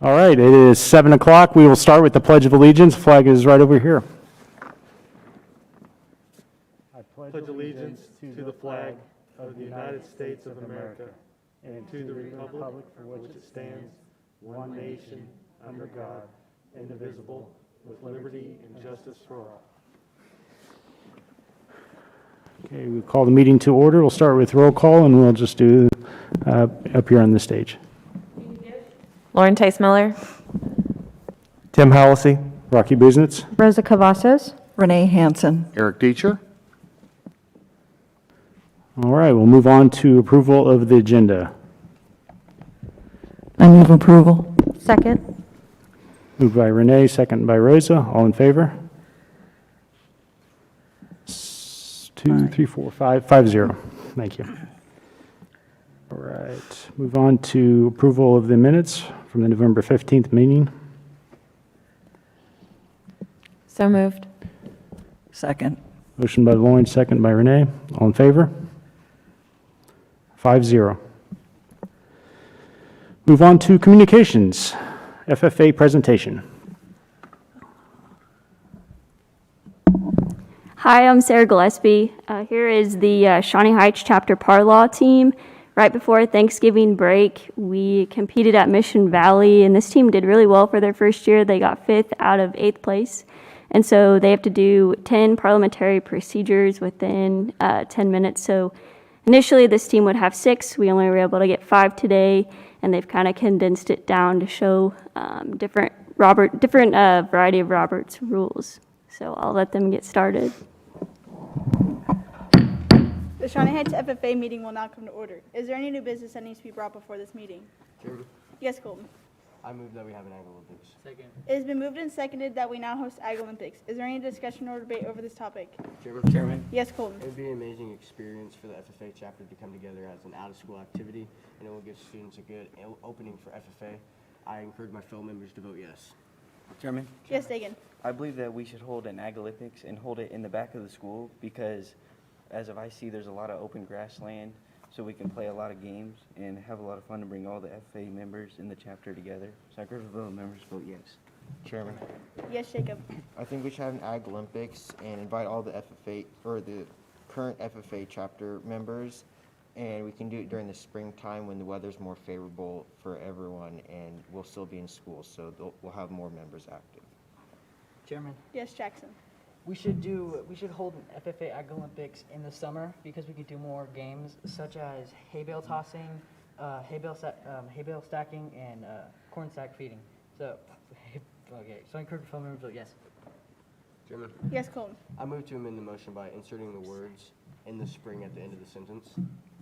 All right, it is 7 o'clock. We will start with the Pledge of Allegiance. Flag is right over here. I pledge allegiance to the flag of the United States of America and to the republic for which it stands, one nation, under God, indivisible, with liberty and justice for all. Okay, we'll call the meeting to order. We'll start with roll call, and we'll just do up here on the stage. Lauren Tice Miller. Tim Hallisey. Rocky Business. Rosa Cavazos. Renee Hansen. Eric Deecher. All right, we'll move on to approval of the agenda. I move approval. Second. Moved by Renee, second by Rosa. All in favor? 2, 3, 4, 5, 5-0. Thank you. All right, move on to approval of the minutes from the November 15th meeting. So moved. Second. Motion by Lauren, second by Renee. All in favor? 5-0. Move on to communications. FFA presentation. Hi, I'm Sarah Gillespie. Here is the Shawnee Heights Chapter Par Law team. Right before Thanksgiving break, we competed at Mission Valley, and this team did really well for their first year. They got 5th out of 8th place. And so they have to do 10 parliamentary procedures within 10 minutes. So initially this team would have 6. We only were able to get 5 today, and they've kind of condensed it down to show different variety of Robert's rules. So I'll let them get started. The Shawnee Heights FFA meeting will now come to order. Is there any new business that needs to be brought before this meeting? Chairman, Yes, Colton. I move that we have an Ag Olympics. Second. It has been moved and seconded that we now host Ag Olympics. Is there any discussion or debate over this topic? Chairman, Yes, Colton. it would be an amazing experience for the FFA chapter to come together as an out-of-school activity, and it will give students a good opening for FFA. I encourage my fellow members to vote yes. Chairman, Yes, Dagan. I believe that we should hold an Ag Olympics and hold it in the back of the school because as of I see, there's a lot of open grassland, so we can play a lot of games and have a lot of fun to bring all the FFA members in the chapter together. So I encourage the members to vote yes. Chairman, Yes, Jacob. I think we should have an Ag Olympics and invite all the FFA or the current FFA chapter members, and we can do it during the springtime when the weather's more favorable for everyone, and we'll still be in school, so we'll have more members active. Chairman, Yes, Jackson. we should hold an FFA Ag Olympics in the summer because we could do more games such as hay bale tossing, hay bale stacking, and corn sack feeding. So, okay. So I encourage fellow members to vote yes. Chairman, Yes, Colton. I move to amend the motion by inserting the words "in the spring" at the end of the sentence.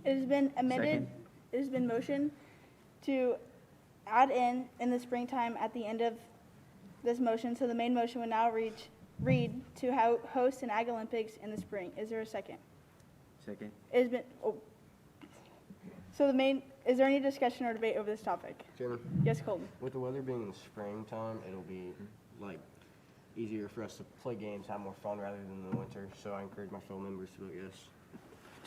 It has been amended. It has been motioned to add in the springtime at the end of this motion. So the main motion would now read to host an Ag Olympics in the spring. Is there a second? Second. It has been, So is there any discussion or debate over this topic? Chairman, Yes, Colton. with the weather being in the springtime, it'll be easier for us to play games, have more fun rather than in the winter. So I encourage my fellow members to vote yes.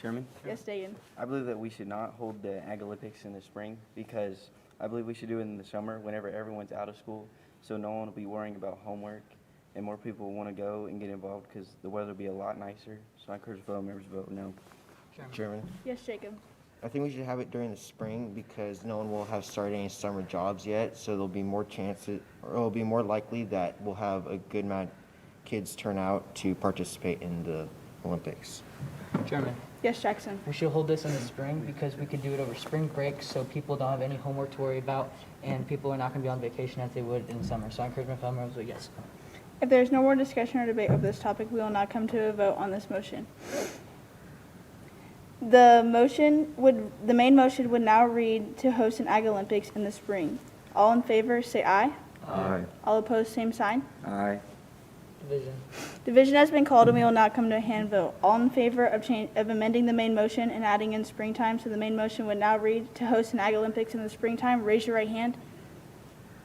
Chairman, Yes, Dagan. I believe that we should not hold the Ag Olympics in the spring because I believe we should do it in the summer whenever everyone's out of school, so no one will be worrying about homework and more people will want to go and get involved because the weather will be a lot nicer. So I encourage fellow members to vote no. Chairman, Yes, Jacob. I think we should have it during the spring because no one will have started any summer jobs yet, so there'll be more chances, or it'll be more likely that we'll have a good amount of kids turn out to participate in the Olympics. Chairman, Yes, Jackson. we should hold this in the spring because we could do it over spring break so people don't have any homework to worry about and people are not going to be on vacation as they would in the summer. So I encourage my fellow members to vote yes. If there is no more discussion or debate over this topic, we will now come to a vote on this motion. The main motion would now read to host an Ag Olympics in the spring. All in favor, say aye. Aye. All opposed, same sign. Aye. Division. Division has been called and we will now come to a hand vote. All in favor of amending the main motion and adding in springtime, so the main motion would now read to host an Ag Olympics in the springtime, raise your right hand.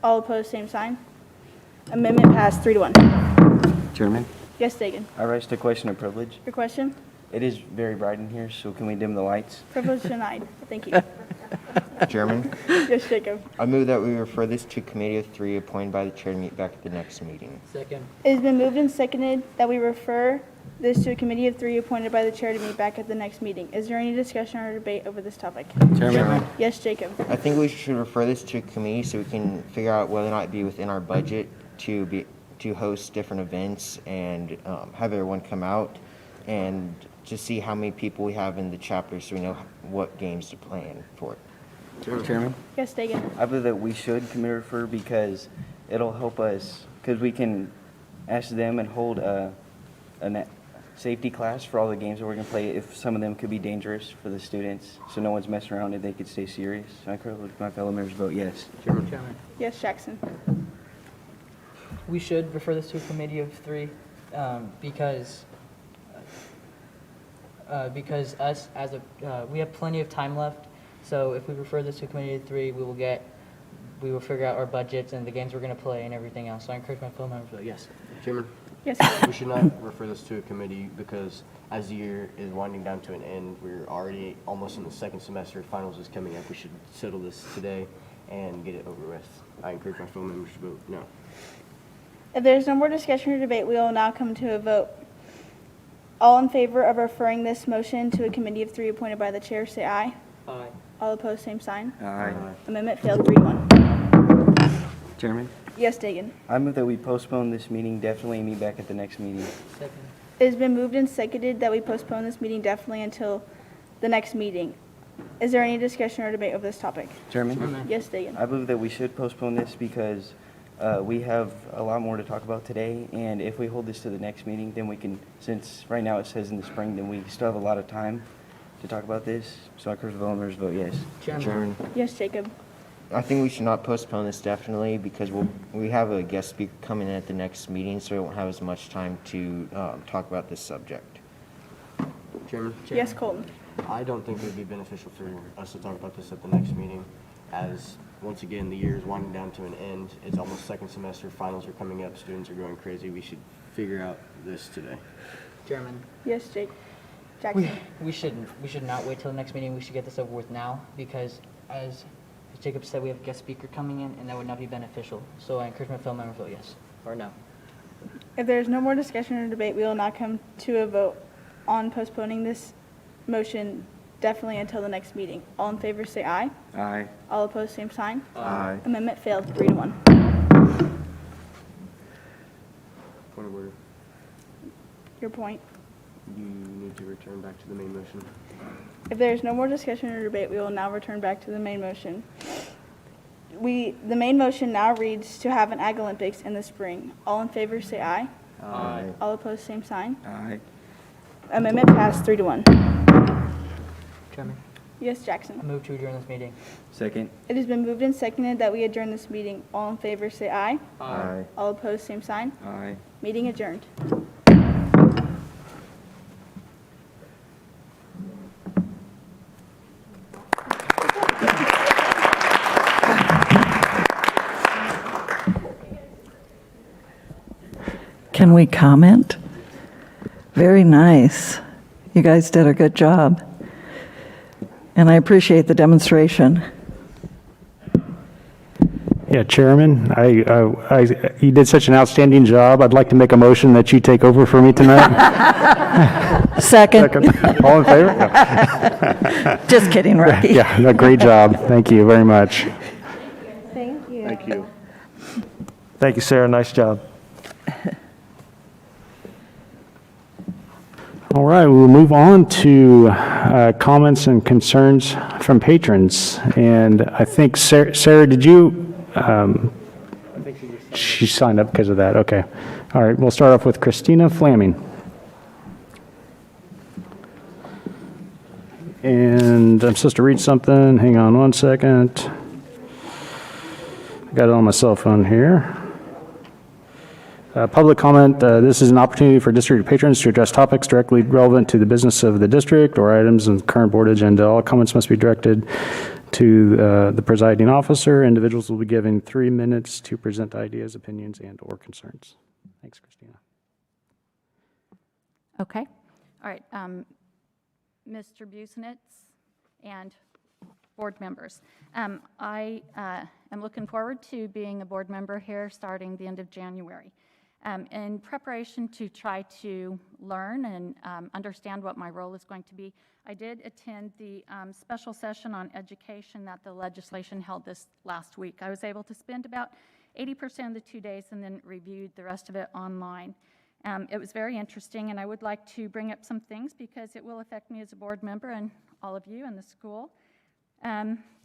All opposed, same sign. Amendment passed 3-1. Chairman, Yes, Dagan. I rise to question of privilege. Your question? It is very bright in here, so can we dim the lights? Privilege denied. Thank you. Chairman, Yes, Jacob. I move that we refer this to committee of three appointed by the chair to meet back at the next meeting. Second. It has been moved and seconded that we refer this to a committee of three appointed by the chair to meet back at the next meeting. Is there any discussion or debate over this topic? Chairman, Yes, Jacob. I think we should refer this to a committee so we can figure out whether or not it'd be within our budget to host different events and have everyone come out and to see how many people we have in the chapter so we know what games to plan for it. Chairman, Yes, Dagan. I believe that we should committee refer because it'll help us, because we can ask them and hold a safety class for all the games that we're going to play if some of them could be dangerous for the students, so no one's messing around and they could stay serious. So I encourage my fellow members to vote yes. Chairman. Yes, Jackson. We should refer this to a committee of three because us as a we have plenty of time left. So if we refer this to a committee of three, we will figure out our budgets and the games we're going to play and everything else. So I encourage my fellow members to vote yes. Chairman, Yes, we should not refer this to a committee because as the year is winding down to an end, we're already almost in the second semester. Finals is coming up. We should settle this today and get it over with. I encourage my fellow members to vote no. If there's no more discussion or debate, we will now come to a vote. All in favor of referring this motion to a committee of three appointed by the chair, say aye. Aye. All opposed, same sign. Aye. Amendment failed 3-1. Chairman, Yes, Dagan. I move that we postpone this meeting, definitely meet back at the next meeting. Second. It has been moved and seconded that we postpone this meeting definitely until the next meeting. Is there any discussion or debate over this topic? Chairman, Yes, Dagan. I believe that we should postpone this because we have a lot more to talk about today, and if we hold this to the next meeting, then we can, since right now it says in the spring, then we still have a lot of time to talk about this. So I encourage the members to vote yes. Chairman, Yes, Jacob. I think we should not postpone this definitely because we have a guest speaker coming in at the next meeting, so we won't have as much time to talk about this subject. Chairman, Yes, Colton. I don't think it would be beneficial for us to talk about this at the next meeting as, once again, the year is winding down to an end. It's almost second semester. Finals are coming up. Students are going crazy. We should figure out this today. Chairman. Yes, Jackson. We should not wait till the next meeting. We should get this over with now because as Jacob said, we have a guest speaker coming in and that would not be beneficial. So I encourage my fellow members to vote yes or no. If there's no more discussion or debate, we will now come to a vote on postponing this motion definitely until the next meeting. All in favor, say aye. Aye. All opposed, same sign. Aye. Amendment failed 3-1. Point of order. Your point. You need to return back to the main motion. If there is no more discussion or debate, we will now return back to the main motion. The main motion now reads to have an Ag Olympics in the spring. All in favor, say aye. Aye. All opposed, same sign. Aye. Amendment passed 3-1. Chairman, Yes, I Jackson. move to adjourn this meeting. Second. It has been moved and seconded that we adjourn this meeting. All in favor, say aye. Aye. All opposed, same sign. Aye. Meeting adjourned. Can we comment? Very nice. You guys did a good job. And I appreciate the demonstration. Yeah, Chairman, you did such an outstanding job. I'd like to make a motion that you take over for me tonight. Second. All in favor? No. Just kidding, Rocky. Yeah, no, great job. Thank you very much. Thank you. Thank you. Thank you, Sarah. Nice job. All right, we'll move on to comments and concerns from patrons. And I think, Sarah, did you, she signed up because of that, okay. All right, we'll start off with Christina Flaming. And I'm supposed to read something, hang on one second. I got it on my cell phone here. Public comment, this is an opportunity for district patrons to address topics directly relevant to the business of the district or items in the current board agenda. All comments must be directed to the presiding officer. Individuals will be given 3 minutes to present ideas, opinions, and/or concerns. Thanks, Christina. Okay. All right. Mr. Busenitz and board members. I am looking forward to being a board member here starting the end of January. In preparation to try to learn and understand what my role is going to be, I did attend the special session on education that the legislation held this last week. I was able to spend about 80% of the 2 days and then reviewed the rest of it online. It was very interesting, and I would like to bring up some things because it will affect me as a board member and all of you in the school.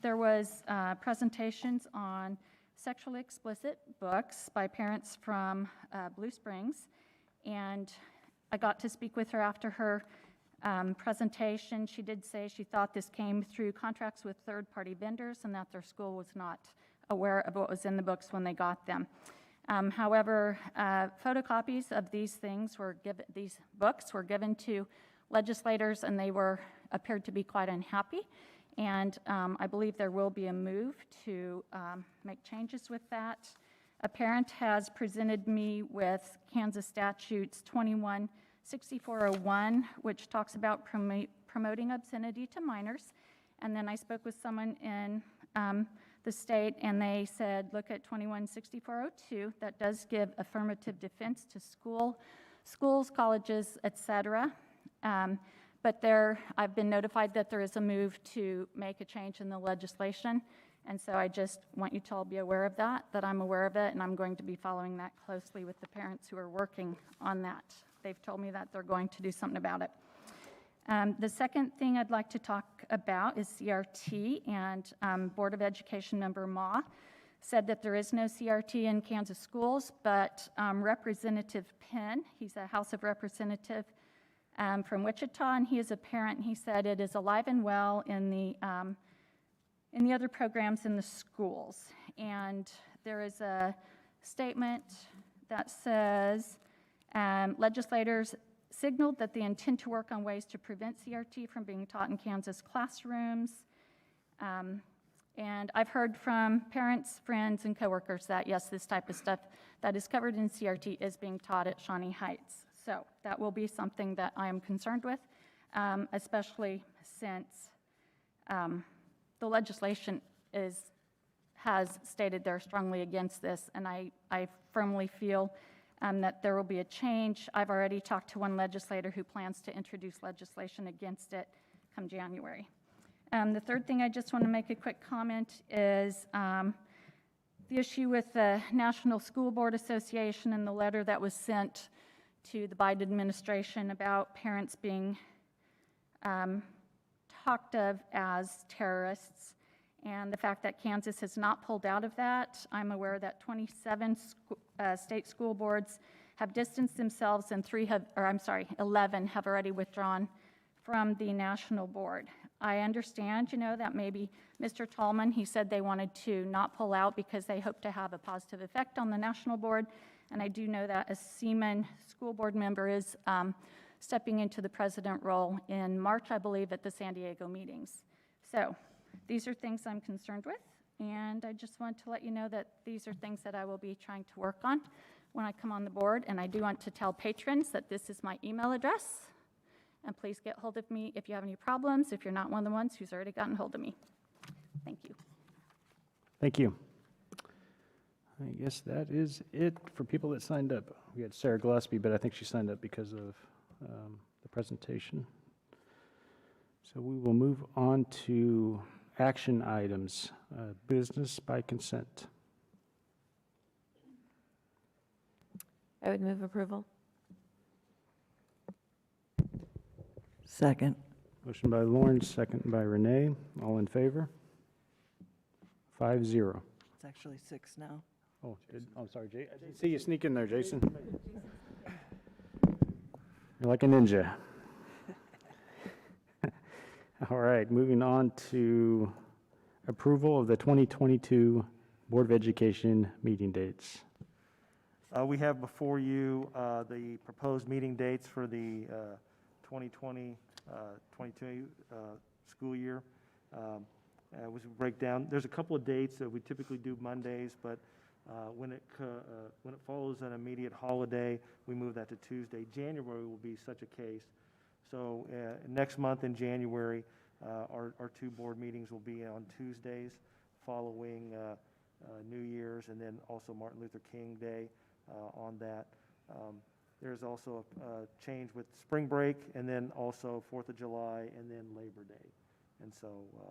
There was presentations on sexually explicit books by parents from Blue Springs, and I got to speak with her after her presentation. She did say she thought this came through contracts with third-party vendors and that their school was not aware of what was in the books when they got them. However, photocopies of these books were given to legislators, and they appeared to be quite unhappy. And I believe there will be a move to make changes with that. A parent has presented me with Kansas Statutes 21-6401, which talks about promoting obscenity to minors. And then I spoke with someone in the state, and they said, look at 21-6402. That does give affirmative defense to schools, colleges, etc. But I've been notified that there is a move to make a change in the legislation. And so I just want you to all be aware of that I'm aware of it, and I'm going to be following that closely with the parents who are working on that. They've told me that they're going to do something about it. The second thing I'd like to talk about is CRT, and Board of Education member Ma said that there is no CRT in Kansas schools, but Representative Penn, he's a House of Representative from Wichita, and he is a parent, and he said it is alive and well in the other programs in the schools. And there is a statement that says, legislators signaled that they intend to work on ways to prevent CRT from being taught in Kansas classrooms. And I've heard from parents, friends, and coworkers that, yes, this type of stuff that is covered in CRT is being taught at Shawnee Heights. So that will be something that I am concerned with, especially since the legislation has stated they're strongly against this, and I firmly feel that there will be a change. I've already talked to one legislator who plans to introduce legislation against it come January. The third thing I just want to make a quick comment is the issue with the National School Board Association and the letter that was sent to the Biden administration about parents being talked of as terrorists, and the fact that Kansas has not pulled out of that. I'm aware that 27 state school boards have distanced themselves, and 11 have already withdrawn from the national board. I understand, that maybe Mr. Tallman, he said they wanted to not pull out because they hope to have a positive effect on the national board, and I do know that a Seaman school board member is stepping into the president role in March, I believe, at the San Diego meetings. So these are things I'm concerned with, and I just want to let you know that these are things that I will be trying to work on when I come on the board. And I do want to tell patrons that this is my email address, and please get hold of me if you have any problems, if you're not one of the ones who's already gotten hold of me. Thank you. Thank you. I guess that is it for people that signed up. We had Sarah Gillespie, but I think she signed up because of the presentation. So we will move on to action items, business by consent. I would move approval. Second. Motion by Lauren, second by Renee. All in favor? 5-0. It's actually 6 now. Oh, I'm sorry, Jay. I didn't see you sneak in there, Jason. You're like a ninja. All right, moving on to approval of the 2022 Board of Education meeting dates. We have before you the proposed meeting dates for the 2020-22 school year. As we break down, there's a couple of dates that we typically do Mondays, but when it follows an immediate holiday, we move that to Tuesday. January will be such a case. So next month in January, Our two board meetings will be on Tuesdays following New Year's, and then also Martin Luther King Day on that. There's also a change with spring break, and then also 4th of July, and then Labor Day. And so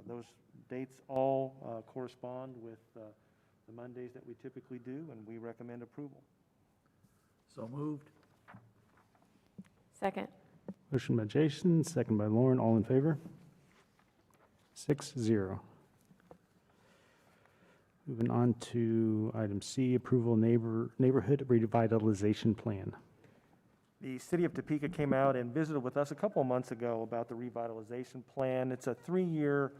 those dates all correspond with the Mondays that we typically do, and we recommend approval. So moved. Second. Motion by Jason, second by Lauren. All in favor? 6-0. Moving on to item C, approval neighborhood revitalization plan. The city of Topeka came out and visited with us a couple of months ago about the revitalization plan. It's a 3-year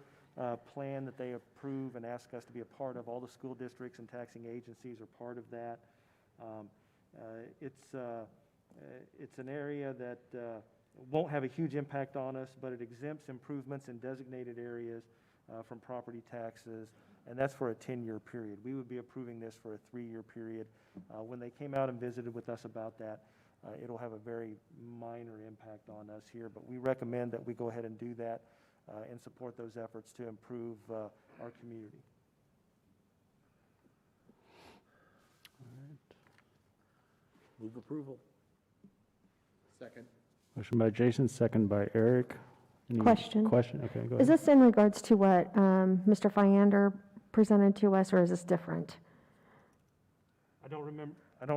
plan that they approve and ask us to be a part of. All the school districts and taxing agencies are part of that. It's an area that won't have a huge impact on us, but it exempts improvements in designated areas from property taxes, and that's for a 10-year period. We would be approving this for a 3-year period. When they came out and visited with us about that, it'll have a very minor impact on us here, but we recommend that we go ahead and do that and support those efforts to improve our community. Move approval. Second. Motion by Jason, second by Eric. Any Question. Question? Okay, go ahead. Is this in regards to what Mr. Fyander presented to us, or is this different? I don't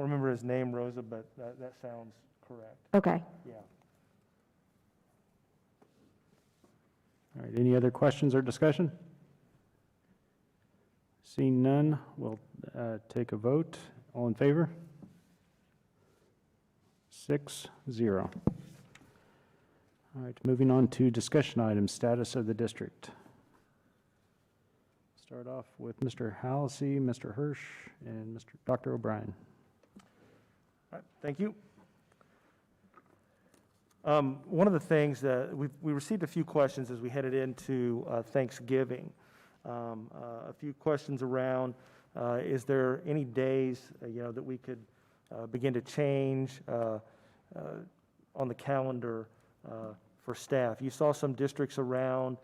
remember his name, Rosa, but that sounds correct. Okay. Yeah. All right, any other questions or discussion? Seeing none, we'll take a vote. All in favor? 6-0. All right, moving on to discussion items, status of the district. Start off with Mr. Halsey, Mr. Hirsch, and Dr. O'Brien. All right, thank you. One of the things that we received a few questions as we headed into Thanksgiving. A few questions around, is there any days, that we could begin to change on the calendar for staff? You saw some districts around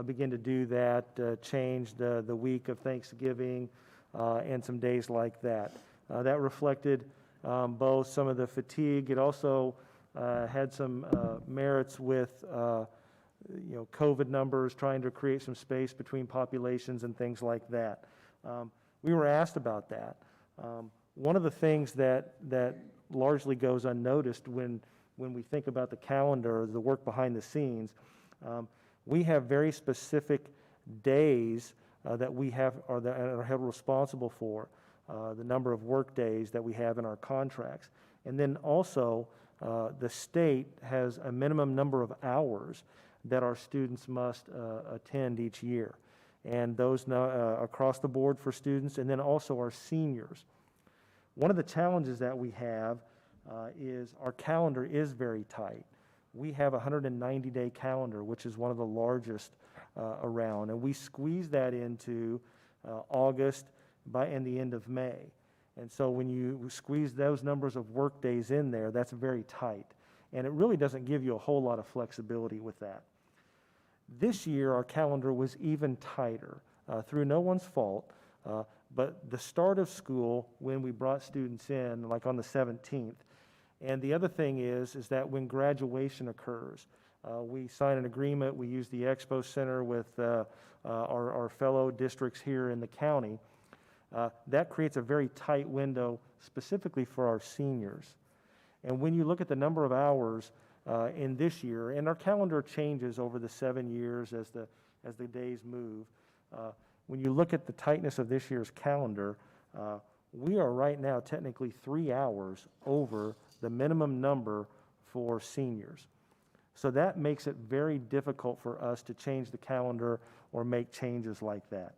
begin to do that, change the week of Thanksgiving and some days like that. That reflected both some of the fatigue. It also had some merits with COVID numbers, trying to create some space between populations and things like that. We were asked about that. One of the things that largely goes unnoticed when we think about the calendar, the work behind the scenes, we have very specific days that we have or that are held responsible for, the number of work days that we have in our contracts. And then also, the state has a minimum number of hours that our students must attend each year. And those across the board for students, and then also our seniors. One of the challenges that we have is our calendar is very tight. We have a 190-day calendar, which is one of the largest around, and we squeeze that into August and the end of May. And so when you squeeze those numbers of work days in there, that's very tight. And it really doesn't give you a whole lot of flexibility with that. This year, our calendar was even tighter, through no one's fault, but the start of school, when we brought students in, like on the 17th, and the other thing is that when graduation occurs, we sign an agreement, we use the Expo Center with our fellow districts here in the county. That creates a very tight window specifically for our seniors. And when you look at the number of hours in this year, and our calendar changes over the 7 years as the days move, when you look at the tightness of this year's calendar, we are right now technically 3 hours over the minimum number for seniors. So that makes it very difficult for us to change the calendar or make changes like that.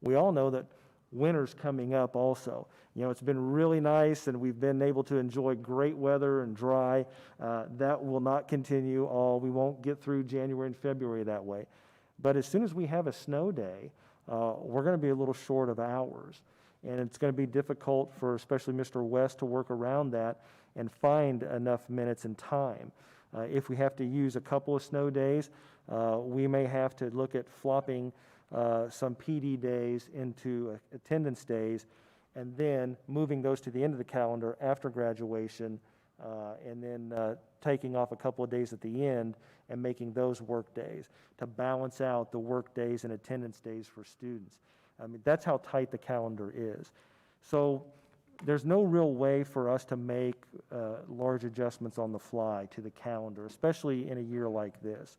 We all know that winter's coming up also. It's been really nice and we've been able to enjoy great weather and dry. That will not continue we won't get through January and February that way. But as soon as we have a snow day, we're going to be a little short of hours. And it's going to be difficult for especially Mr. West to work around that and find enough minutes and time. If we have to use a couple of snow days, we may have to look at flopping some PD days into attendance days, and then moving those to the end of the calendar after graduation, and then taking off a couple of days at the end and making those work days to balance out the work days and attendance days for students. I mean, that's how tight the calendar is. So there's no real way for us to make large adjustments on the fly to the calendar, especially in a year like this.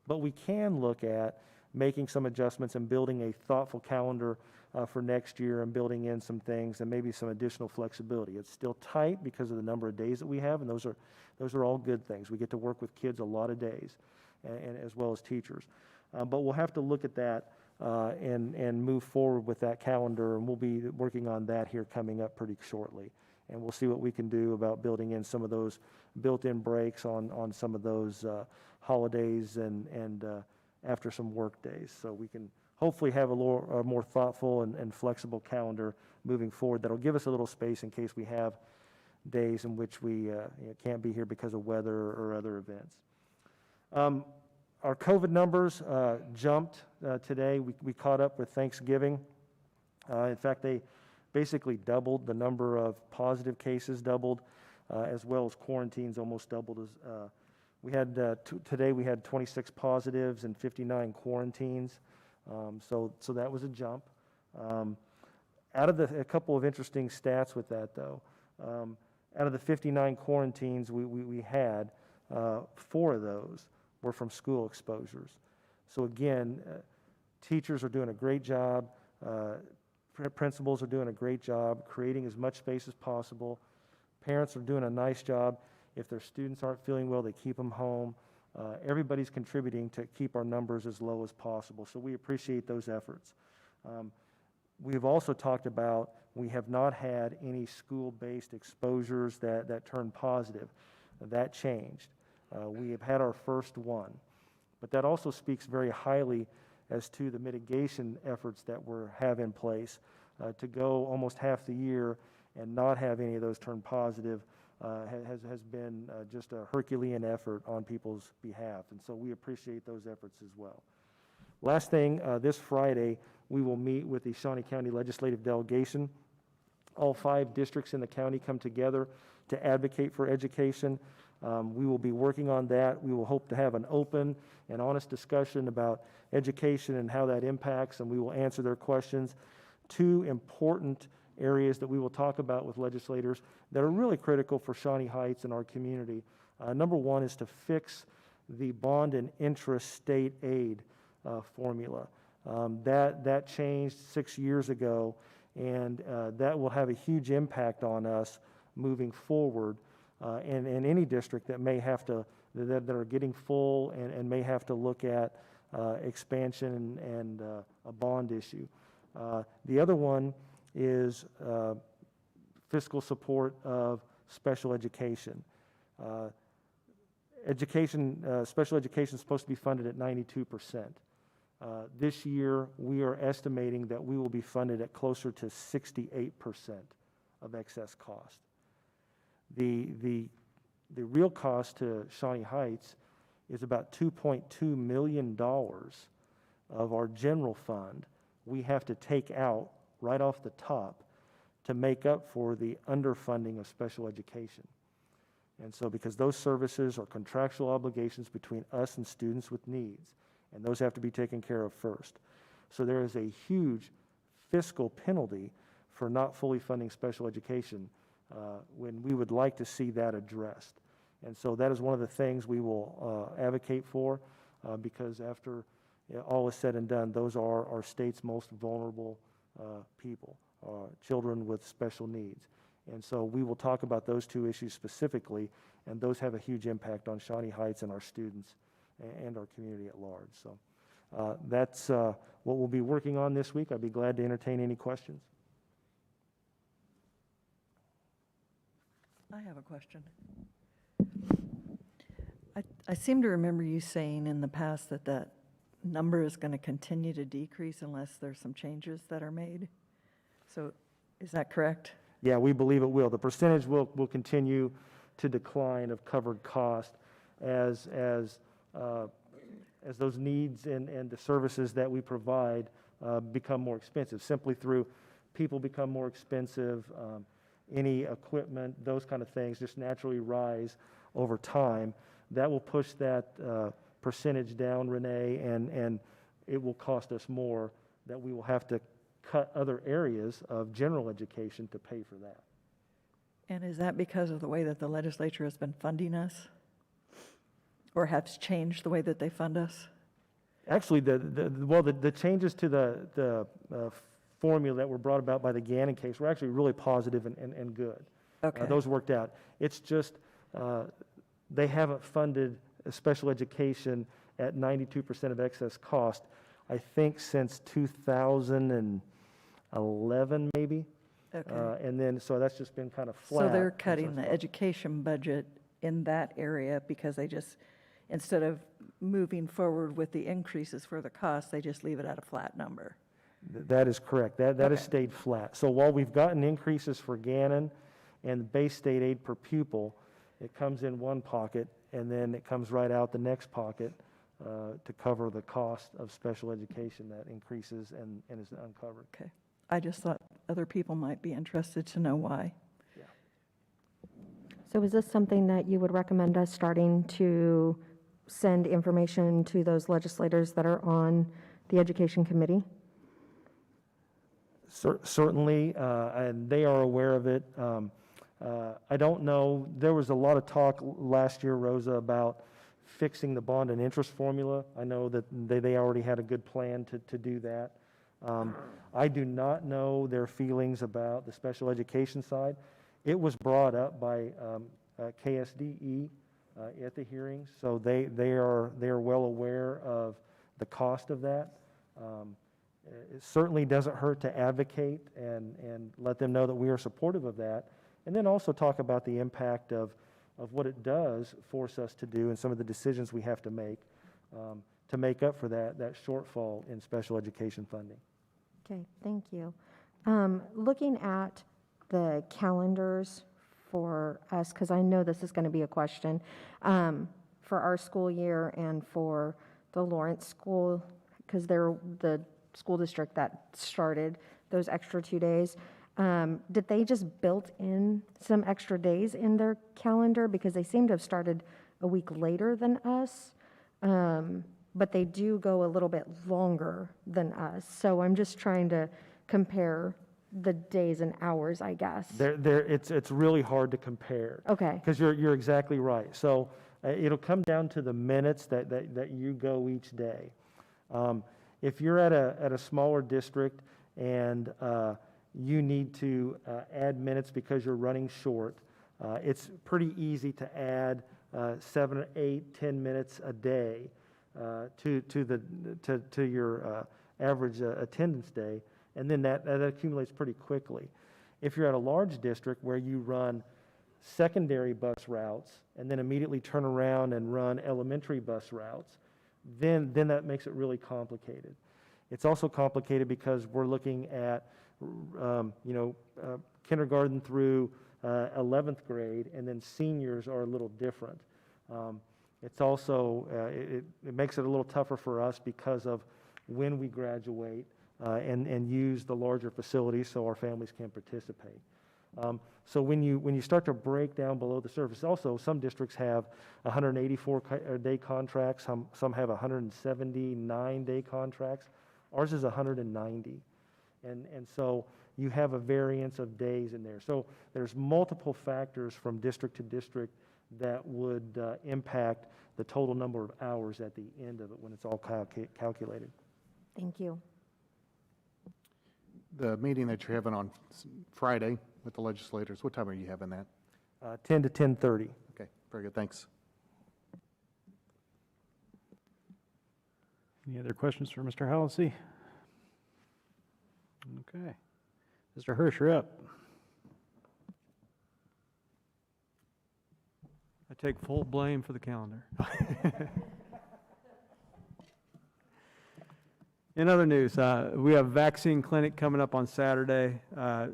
But we can look at making some adjustments and building a thoughtful calendar for next year and building in some things and maybe some additional flexibility. It's still tight because of the number of days that we have, and those are all good things. We get to work with kids a lot of days, and as well as teachers. But we'll have to look at that and move forward with that calendar, and we'll be working on that here coming up pretty shortly. And we'll see what we can do about building in some of those built-in breaks on some of those holidays and after some work days, so we can hopefully have a more thoughtful and flexible calendar moving forward that'll give us a little space in case we have days in which we can't be here because of weather or other events. Our COVID numbers jumped today. We caught up with Thanksgiving. In fact, they basically doubled. The number of positive cases doubled, as well as quarantines almost doubled. We had today we had 26 positives and 59 quarantines, so that was a jump. Out of a couple of interesting stats with that though, out of the 59 quarantines we had, 4 of those were from school exposures. So again, teachers are doing a great job, principals are doing a great job creating as much space as possible. Parents are doing a nice job. If their students aren't feeling well, they keep them home. Everybody's contributing to keep our numbers as low as possible, so we appreciate those efforts. We've also talked about we have not had any school-based exposures that turned positive. That changed. We have had our first one, but that also speaks very highly as to the mitigation efforts that we have in place to go almost half the year and not have any of those turn positive. Has been just a Herculean effort on people's behalf, and so we appreciate those efforts as well. Last thing, this Friday, we will meet with the Shawnee County Legislative Delegation. All 5 districts in the county come together to advocate for education. We will be working on that. We will hope to have an open and honest discussion about education and how that impacts, and we will answer their questions. 2 important areas that we will talk about with legislators that are really critical for Shawnee Heights and our community. Number 1 is to fix the bond and interest state aid formula. That changed 6 years ago, and that will have a huge impact on us moving forward, and any district that may have to, that are getting full and may have to look at expansion and a bond issue. The other one is fiscal support of special education. Special education is supposed to be funded at 92%. This year, we are estimating that we will be funded at closer to 68% of excess cost. The real cost to Shawnee Heights is about $2.2 million of our general fund we have to take out right off the top to make up for the underfunding of special education. And so because those services are contractual obligations between us and students with needs, and those have to be taken care of first. So there is a huge fiscal penalty for not fully funding special education when we would like to see that addressed. And so that is one of the things we will advocate for because after all is said and done, those are our state's most vulnerable people, children with special needs. And so we will talk about those 2 issues specifically, and those have a huge impact on Shawnee Heights and our students and our community at large. So that's what we'll be working on this week. I'd be glad to entertain any questions. I have a question. I seem to remember you saying in the past that that number is going to continue to decrease unless there's some changes that are made. So is that correct? Yeah, we believe it will. The percentage will continue to decline of covered cost as those needs and the services that we provide become more expensive, simply through people become more expensive, any equipment, those kind of things just naturally rise over time. That will push that percentage down, Renee, and it will cost us more, that we will have to cut other areas of general education to pay for that. And is that because of the way that the legislature has been funding us? Or has changed the way that they fund us? Actually, the changes to the formula that were brought about by the Gannon case were actually really positive and good. Okay. Those worked out. It's just they haven't funded special education at 92% of excess cost, I think, since 2011, maybe. Okay. And then, so that's just been kind of flat. So they're cutting the education budget in that area because they just, instead of moving forward with the increases for the cost, they just leave it at a flat number. That is correct. That has stayed flat. So while we've gotten increases for Gannon and base state aid per pupil, it comes in one pocket and then it comes right out the next pocket to cover the cost of special education that increases and is uncovered. Okay. I just thought other people might be interested to know why. So is this something that you would recommend us starting to send information to those legislators that are on the Education Committee? Certainly, and they are aware of it. I don't know, there was a lot of talk last year, Rosa, about fixing the bond and interest formula. I know that they already had a good plan to do that. I do not know their feelings about the special education side. It was brought up by KSDE at the hearings, so they are well aware of the cost of that. It certainly doesn't hurt to advocate and let them know that we are supportive of that, and then also talk about the impact of what it does force us to do and some of the decisions we have to make up for that shortfall in special education funding. Okay, thank you. Looking at the calendars for us, because I know this is going to be a question, for our school year and for the Lawrence School, because they're the school district that started those extra 2 days. Did they just built in some extra days in their calendar? Because they seem to have started a week later than us, but they do go a little bit longer than us. So I'm just trying to compare the days and hours, I guess. It's really hard to compare. Okay. Because you're exactly right. So it'll come down to the minutes that you go each day. If you're at a smaller district and you need to add minutes because you're running short, it's pretty easy to add 7, 8, 10 minutes a day to your average attendance day, and then that accumulates pretty quickly. If you're at a large district where you run secondary bus routes and then immediately turn around and run elementary bus routes, then that makes it really complicated. It's also complicated because we're looking at kindergarten through 11th grade, and then seniors are a little different. It's also, it makes it a little tougher for us because of when we graduate and use the larger facilities so our families can participate. So when you start to break down below the surface, also some districts have 184-day contracts, some have 179-day contracts. Ours is 190. And so you have a variance of days in there. So there's multiple factors from district to district that would impact the total number of hours at the end of it when it's all calculated. Thank you. The meeting that you're having on Friday with the legislators, what time are you having that? 10 to 10:30. Okay, very good, thanks. Any other questions for Mr. Halsey? Okay. Mr. Hirsch, you're up. I take full blame for the calendar. In other news, we have a vaccine clinic coming up on Saturday. I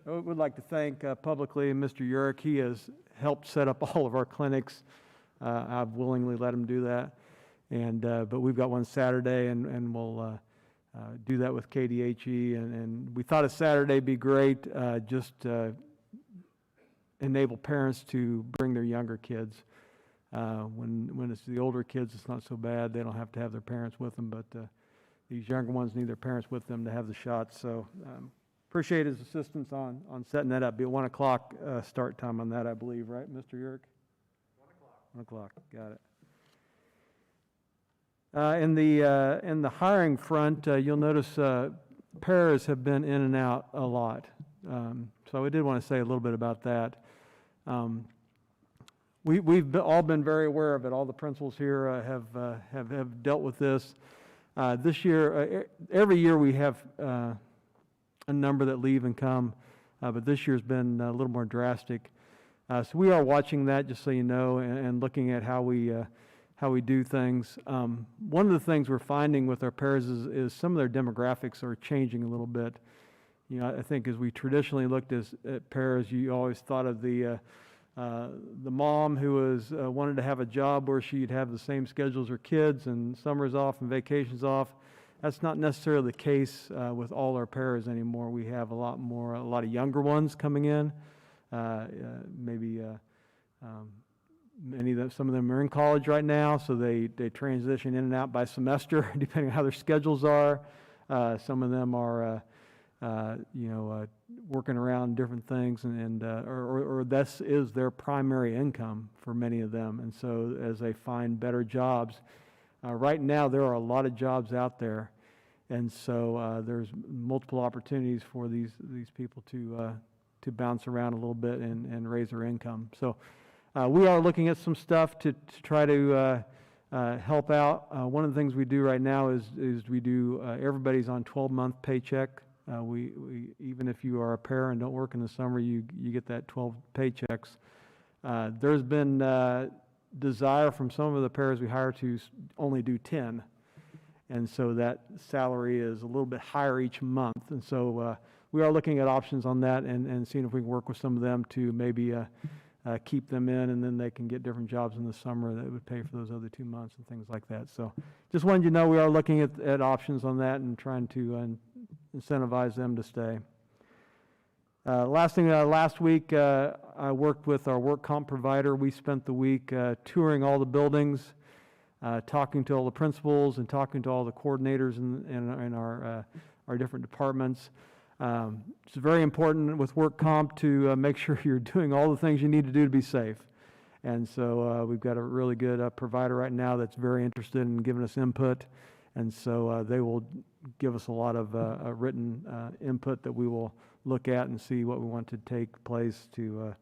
would like to thank publicly Mr. Urick. He has helped set up all of our clinics I've willingly let them do that. And, but we've got one Saturday, and we'll do that with KDHE. And we thought a Saturday would be great, just enable parents to bring their younger kids. When it's the older kids, it's not so bad. They don't have to have their parents with them, but these younger ones need their parents with them to have the shots. So appreciate his assistance on setting that up. Be at 1 o'clock start time on that, I believe, right, Mr. Yerk? 1 o'clock, got it. In the hiring front, you'll notice paras have been in and out a lot. So I did want to say a little bit about that. We've all been very aware of it. All the principals here have dealt with this. This year, every year we have a number that leave and come, but this year's been a little more drastic. So we are watching that, just so you know, and looking at how we do things. One of the things we're finding with our paras is some of their demographics are changing a little bit. You know, I think as we traditionally looked at paras, you always thought of the mom who was wanted to have a job where she'd have the same schedule as her kids and summers off and vacations off. That's not necessarily the case with all our paras anymore. We have a lot of younger ones coming in. Some of them are in college right now, so they transition in and out by semester depending on how their schedules are. Some of them are working around different things, or this is their primary income for many of them. And so as they find better jobs, right now there are a lot of jobs out there, and so there's multiple opportunities for these people to bounce around a little bit and raise their income. So we are looking at some stuff to try to help out. One of the things we do right now is we do everybody's on 12-month paycheck. We even if you are a para and don't work in the summer, you get that 12 paychecks. There's been desire from some of the paras we hire to only do 10, and so that salary is a little bit higher each month. And so we are looking at options on that and seeing if we can work with some of them to maybe keep them in, and then they can get different jobs in the summer that would pay for those other 2 months and things like that. So just wanted you to know we are looking at options on that and trying to incentivize them to stay. Last week I worked with our work comp provider. We spent the week touring all the buildings, talking to all the principals and talking to all the coordinators in our different departments. It's very important with work comp to make sure you're doing all the things you need to do to be safe. And so we've got a really good provider right now that's very interested in giving us input. And so they will give us a lot of written input that we will look at and see what we want to take place to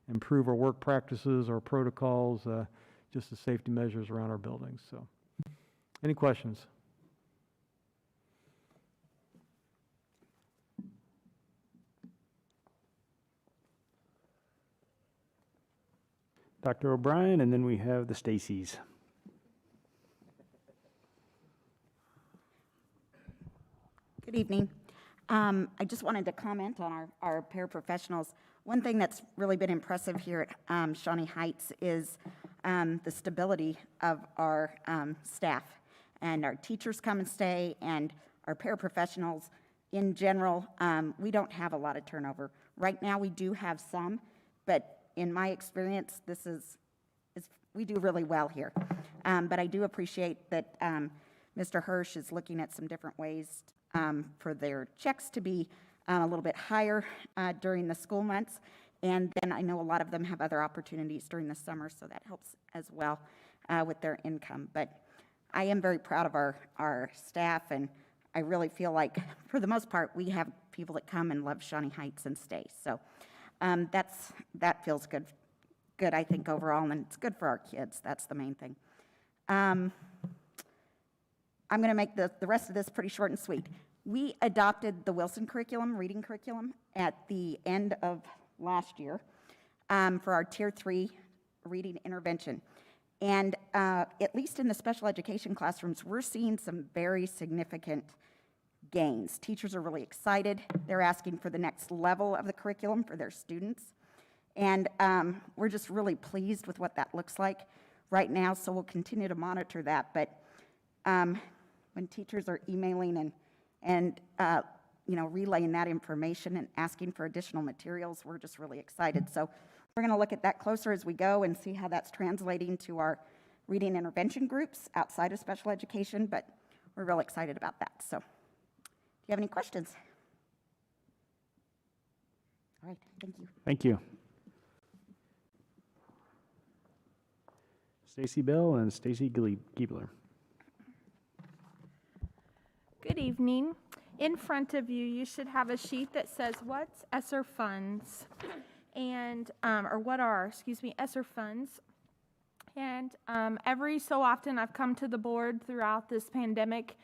improve our work practices, our protocols, just the safety measures around our buildings. So any questions? Dr. O'Brien, and then we have the Stacys. Good evening. I just wanted to comment on our paraprofessionals. One thing that's really been impressive here at Shawnee Heights is the stability of our staff. And our teachers come and stay, and our paraprofessionals in general, we don't have a lot of turnover. Right now we do have some, but in my experience, we do really well here. But I do appreciate that Mr. Hirsch is looking at some different ways for their checks to be a little bit higher during the school months. And then I know a lot of them have other opportunities during the summer, so that helps as well with their income. But I am very proud of our staff, and I really feel like, for the most part, we have people that come and love Shawnee Heights and stay. So that feels good, I think, overall, and it's good for our kids. That's the main thing. I'm going to make the rest of this pretty short and sweet. We adopted the Wilson curriculum, reading curriculum, at the end of last year for our Tier 3 reading intervention. And at least in the special education classrooms, we're seeing some very significant gains. Teachers are really excited. They're asking for the next level of the curriculum for their students. And we're just really pleased with what that looks like. right now, so we'll continue to monitor that. But when teachers are emailing and relaying that information and asking for additional materials, we're just really excited. So we're going to look at that closer as we go and see how that's translating to our reading intervention groups outside of special education, but we're real excited about that. So do you have any questions? All right, thank you. Thank you. Stacy Bell and Stacy Giebler. Good evening. In front of you, you should have a sheet that says what's ESSER funds and, or what are, ESSER funds. And every so often I've come to the board throughout this pandemic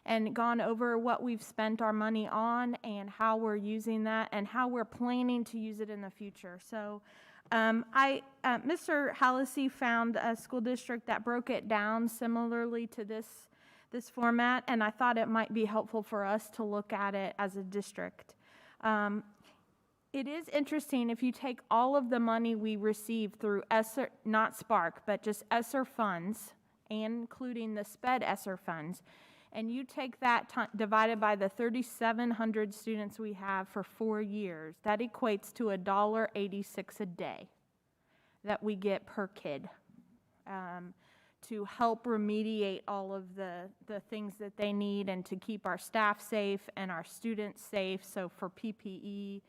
and gone over what we've spent our money on and how we're using that and how we're planning to use it in the future. So Mr. Hallisey found a school district that broke it down similarly to this format, and I thought it might be helpful for us to look at it as a district. It is interesting if you take all of the money we receive through ESSER, not Spark, but just ESSER funds, including the SPED ESSER funds, and you take that divided by the 3,700 students we have for 4 years, that equates to $1.86 a day that we get per kid. To help remediate all of the things that they need and to keep our staff safe and our students safe. So for PPE,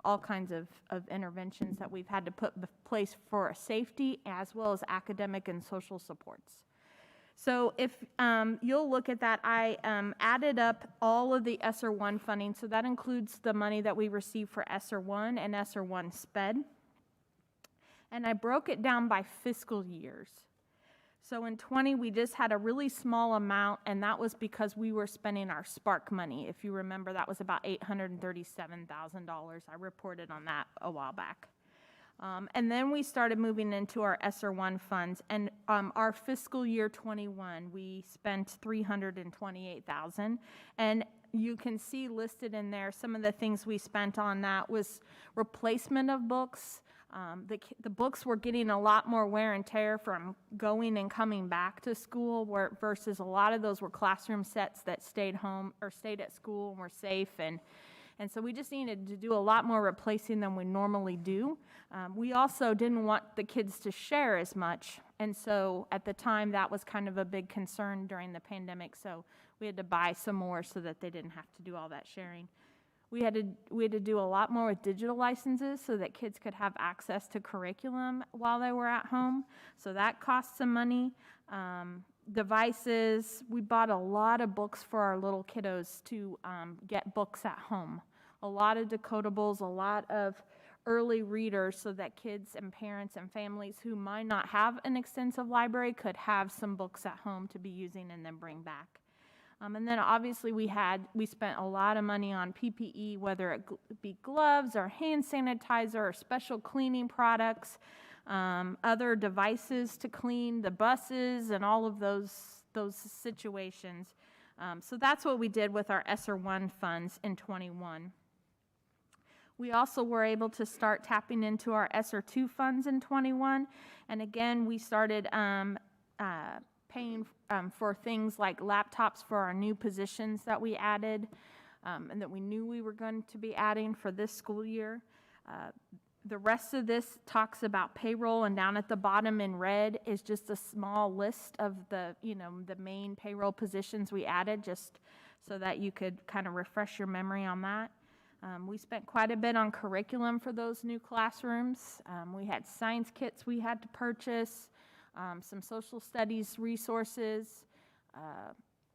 all kinds of interventions that we've had to put in place for safety as well as academic and social supports. So if you'll look at that, I added up all of the Sr1 funding. So that includes the money that we receive for Sr1 and Sr1 SPED. And I broke it down by fiscal years. So in 20, we just had a really small amount, and that was because we were spending our Spark money. If you remember, that was about $837,000. I reported on that a while back. And then we started moving into our Sr1 funds, and our fiscal year 21, we spent $328,000. And you can see listed in there some of the things we spent on that was replacement of books. The books were getting a lot more wear and tear from going and coming back to school, versus a lot of those were classroom sets that stayed home or stayed at school and were safe. And so we just needed to do a lot more replacing than we normally do. We also didn't want the kids to share as much. And so at the time, that was kind of a big concern during the pandemic. So we had to buy some more so that they didn't have to do all that sharing. We had to do a lot more with digital licenses so that kids could have access to curriculum while they were at home. So that cost some money. Devices, we bought a lot of books for our little kiddos to get books at home. A lot of decodables, a lot of early readers so that kids and parents and families who might not have an extensive library could have some books at home to be using and then bring back. And then obviously we spent a lot of money on PPE, whether it be gloves or hand sanitizer or special cleaning products, other devices to clean the buses and all of those situations. So that's what we did with our Sr1 funds in 21. We also were able to start tapping into our Sr2 funds in 21. And again, we started paying for things like laptops for our new positions that we added and that we knew we were going to be adding for this school year. The rest of this talks about payroll, and down at the bottom in red is just a small list of the main payroll positions we added, just so that you could kind of refresh your memory on that. We spent quite a bit on curriculum for those new classrooms. We had science kits we had to purchase, some social studies resources,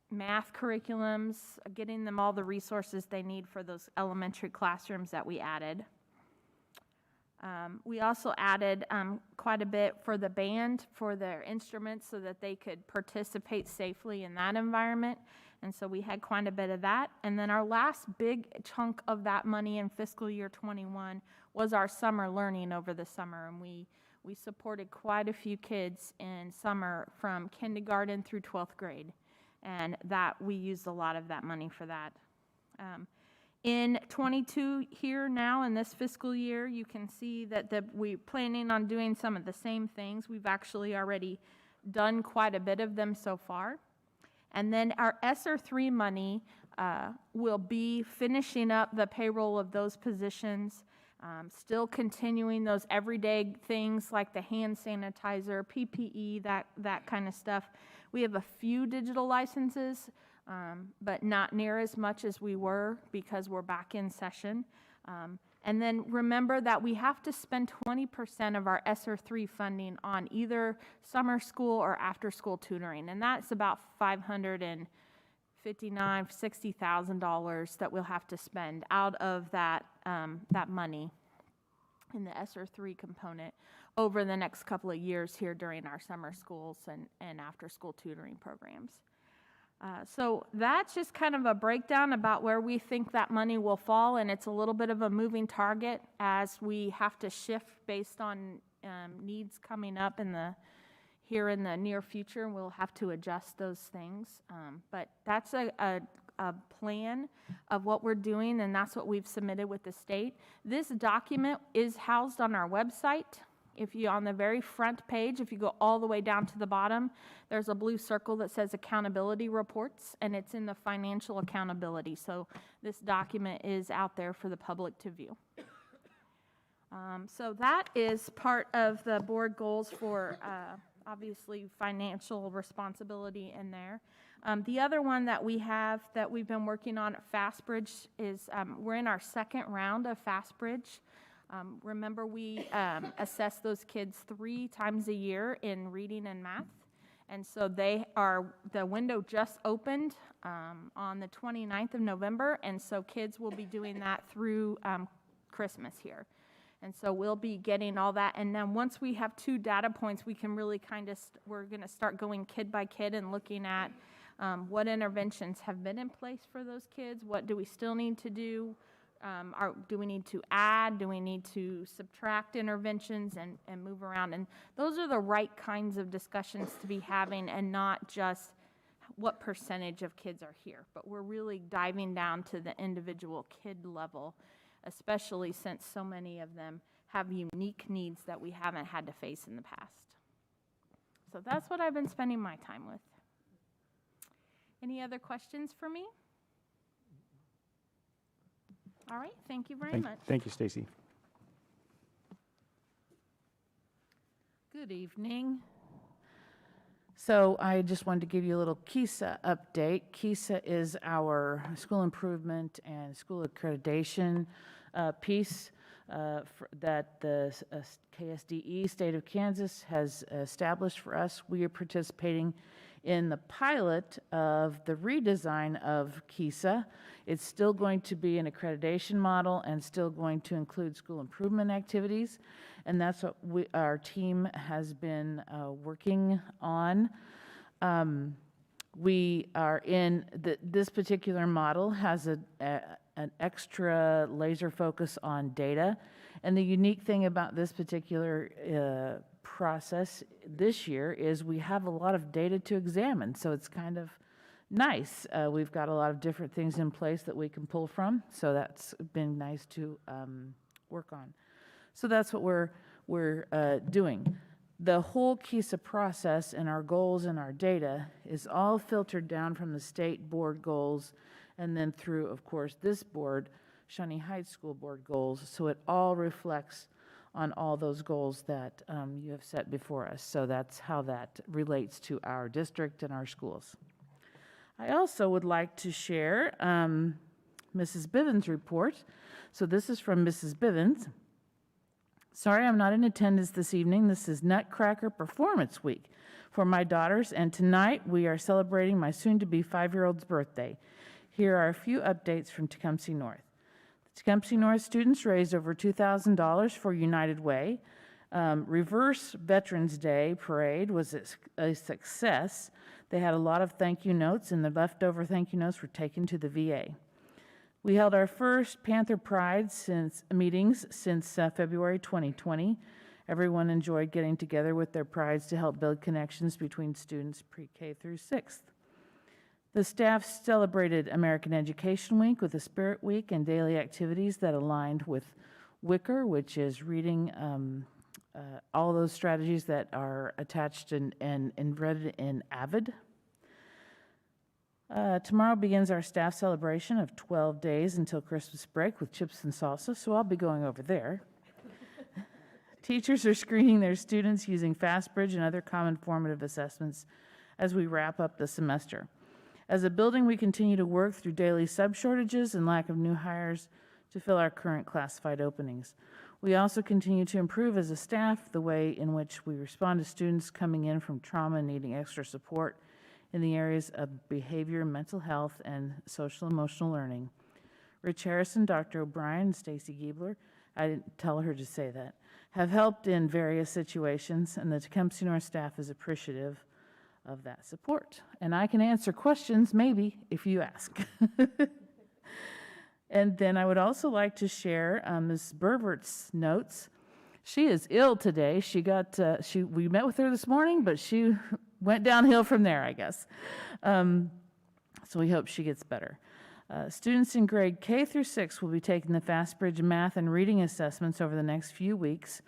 math curriculums, getting them all the resources they need for those elementary classrooms that we added. We also added quite a bit for the band, for their instruments, so that they could participate safely in that environment. And so we had quite a bit of that. And then our last big chunk of that money in fiscal year 21 was our summer learning over the summer. And we supported quite a few kids in summer from kindergarten through 12th grade. And that we used a lot of that money for that. In 22 here now, in this fiscal year, you can see that we're planning on doing some of the same things. We've actually already done quite a bit of them so far. And then our ESSER 3 money will be finishing up the payroll of those positions, still continuing those everyday things like the hand sanitizer, PPE, that kind of stuff. We have a few digital licenses, but not near as much as we were because we're back in session. And then remember that we have to spend 20% of our ESSER 3 funding on either summer school or after-school tutoring, and that's about $559,000-$60,000 that we'll have to spend out of that money in the ESSER 3 component over the next couple of years here during our summer schools and after-school tutoring programs. So that's just kind of a breakdown about where we think that money will fall, and it's a little bit of a moving target as we have to shift based on needs coming up here in the near future, and we'll have to adjust those things. But that's a plan of what we're doing, and that's what we've submitted with the state. This document is housed on our website. If you, on the very front page, if you go all the way down to the bottom, there's a blue circle that says accountability reports, and it's in the financial accountability. So this document is out there for the public to view. So that is part of the board goals for obviously financial responsibility in there. The other one that we have that we've been working on at FastBridge is we're in our second round of FastBridge. Remember, we assess those kids 3 times a year in reading and math. And so the window just opened on the 29th of November. And so kids will be doing that through Christmas here. And so we'll be getting all that. And then once we have 2 data points, we can really we're going to start going kid by kid and looking at what interventions have been in place for those kids. What do we still need to do? Do we need to add? Do we need to subtract interventions and move around? And those are the right kinds of discussions to be having, and not just what percentage of kids are here. But we're really diving down to the individual kid level, especially since so many of them have unique needs that we haven't had to face in the past. So that's what I've been spending my time with. Any other questions for me? All right, thank you very much. Thank you, Stacy. Good evening. So I just wanted to give you a little Kisa update. Kisa is our school improvement and school accreditation piece that the KSDE, State of Kansas, has established for us. We are participating in the pilot of the redesign of Kisa. It's still going to be an accreditation model and still going to include school improvement activities, and that's what our team has been working on. We are in this particular model has an extra laser focus on data, and the unique thing about this particular process this year is we have a lot of data to examine, so it's kind of nice. We've got a lot of different things in place that we can pull from, so that's been nice to work on. So that's what we're doing. The whole Kisa process and our goals and our data is all filtered down from the state board goals and then through, of course, this board, Shawnee Heights School Board goals, so it all reflects on all those goals that you have set before us. So that's how that relates to our district and our schools. I also would like to share Mrs. Bivin's report. So this is from Mrs. Bivin. Sorry, I'm not in attendance this evening. This is Nutcracker Performance Week for my daughters, and tonight we are celebrating my soon-to-be 5-year-old's birthday. Here are a few updates from Tecumseh North. The Tecumseh North students raised over $2,000 for United Way. Reverse Veterans Day parade was a success. They had a lot of thank you notes, and the leftover thank you notes were taken to the VA. We held our first Panther Pride meetings since February 2020. Everyone enjoyed getting together with their prides to help build connections between students pre-K through 6th. The staff celebrated American Education Week with a Spirit Week and daily activities that aligned with Wicker, which is reading all those strategies that are attached and embedded in AVID. Tomorrow begins our staff celebration of 12 days until Christmas break with chips and salsa, so I'll be going over there. Teachers are screening their students using FastBridge and other common formative assessments as we wrap up the semester. As a building, we continue to work through daily sub-shortages and lack of new hires to fill our current classified openings. We also continue to improve as a staff the way in which we respond to students coming in from trauma and needing extra support in the areas of behavior, mental health, and social emotional learning. Rich Harrison, Dr. O'Brien, and Stacy Giebler, I didn't tell her to say that, have helped in various situations, and the Tecumseh North staff is appreciative of that support. And I can answer questions, maybe, if you ask. And then I would also like to share Ms. Bervert's notes. She is ill today. We met with her this morning, but she went downhill from there, I guess. So we hope she gets better. Students in grade K through 6 will be taking the FastBridge math and reading assessments over the next few weeks.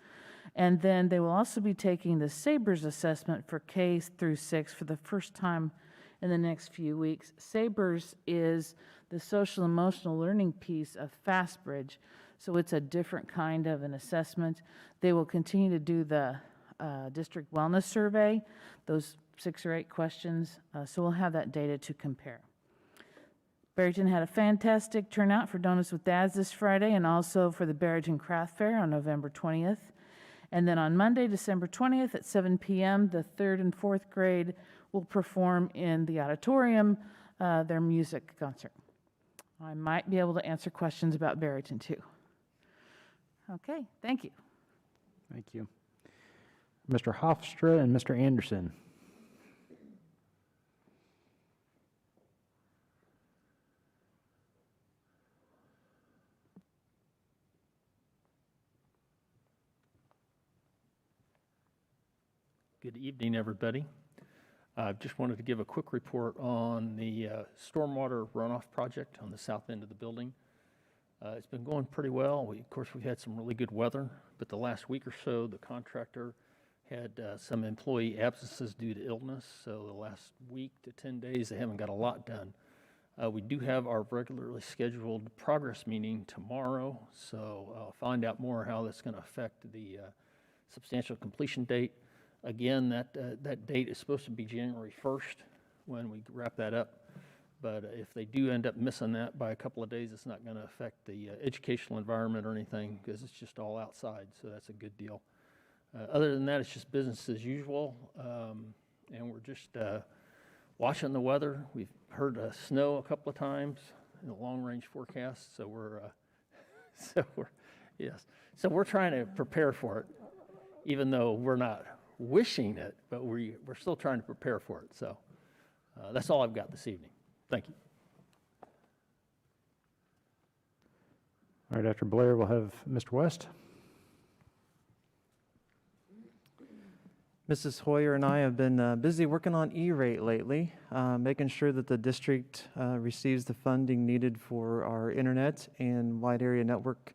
And then they will also be taking the SABRES assessment for K through 6 for the first time in the next few weeks. SABRES is the social emotional learning piece of FastBridge, so it's a different kind of an assessment. They will continue to do the district wellness survey, those 6 or 8 questions, so we'll have that data to compare. Barrington had a fantastic turnout for Donuts with Dads this Friday and also for the Barrington Craft Fair on November 20th. And then on Monday, December 20th at 7 p.m., the 3rd and 4th grade will perform in the auditorium their music concert. I might be able to answer questions about Barrington too. Okay, thank you. Thank you. Mr. Hofstra and Mr. Anderson. Good evening, everybody. I just wanted to give a quick report on the stormwater runoff project on the south end of the building. It's been going pretty well. Of course, we've had some really good weather, but the last week or so, the contractor had some employee absences due to illness. So the last week to 10 days, they haven't got a lot done. We do have our regularly scheduled progress meeting tomorrow, so I'll find out more how that's going to affect the substantial completion date. Again, that date is supposed to be January 1st when we wrap that up. But if they do end up missing that by a couple of days, it's not going to affect the educational environment or anything because it's just all outside. So that's a good deal. Other than that, it's just business as usual. And we're just watching the weather. We've heard snow a couple of times in the long-range forecast. So we're trying to prepare for it, even though we're not wishing it, but we're still trying to prepare for it. So that's all I've got this evening. Thank you. All right, after Blair, we'll have Mr. West. Mrs. Hoyer and I have been busy working on E-rate lately, making sure that the district receives the funding needed for our internet and wide area network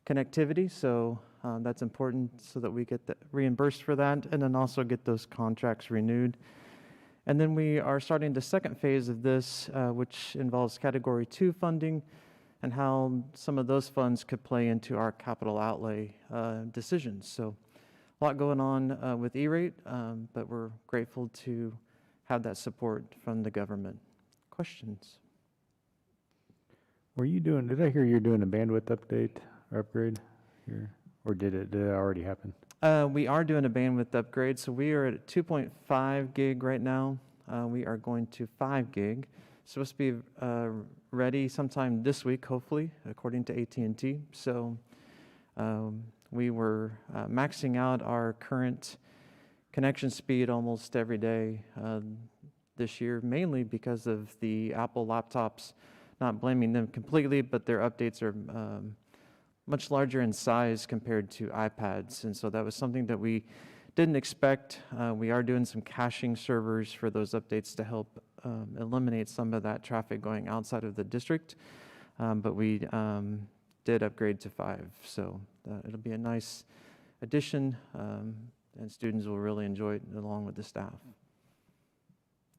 connectivity. So that's important so that we get reimbursed for that and then also get those contracts renewed. And then we are starting the second phase of this, which involves Category 2 funding and how some of those funds could play into our capital outlay decisions. So a lot going on with E-rate, but we're grateful to have that support from the government. Questions? Did I hear you're doing a bandwidth update or upgrade here? Or did it already happen? We are doing a bandwidth upgrade, so we are at 2.5 gig right now. We are going to 5 gig. Supposed to be ready sometime this week, hopefully, according to AT&T. So we were maxing out our current connection speed almost every day this year, mainly because of the Apple laptops. Not blaming them completely, but their updates are much larger in size compared to iPads, and so that was something that we didn't expect. We are doing some caching servers for those updates to help eliminate some of that traffic going outside of the district. But we did upgrade to 5, so it'll be a nice addition, and students will really enjoy it along with the staff.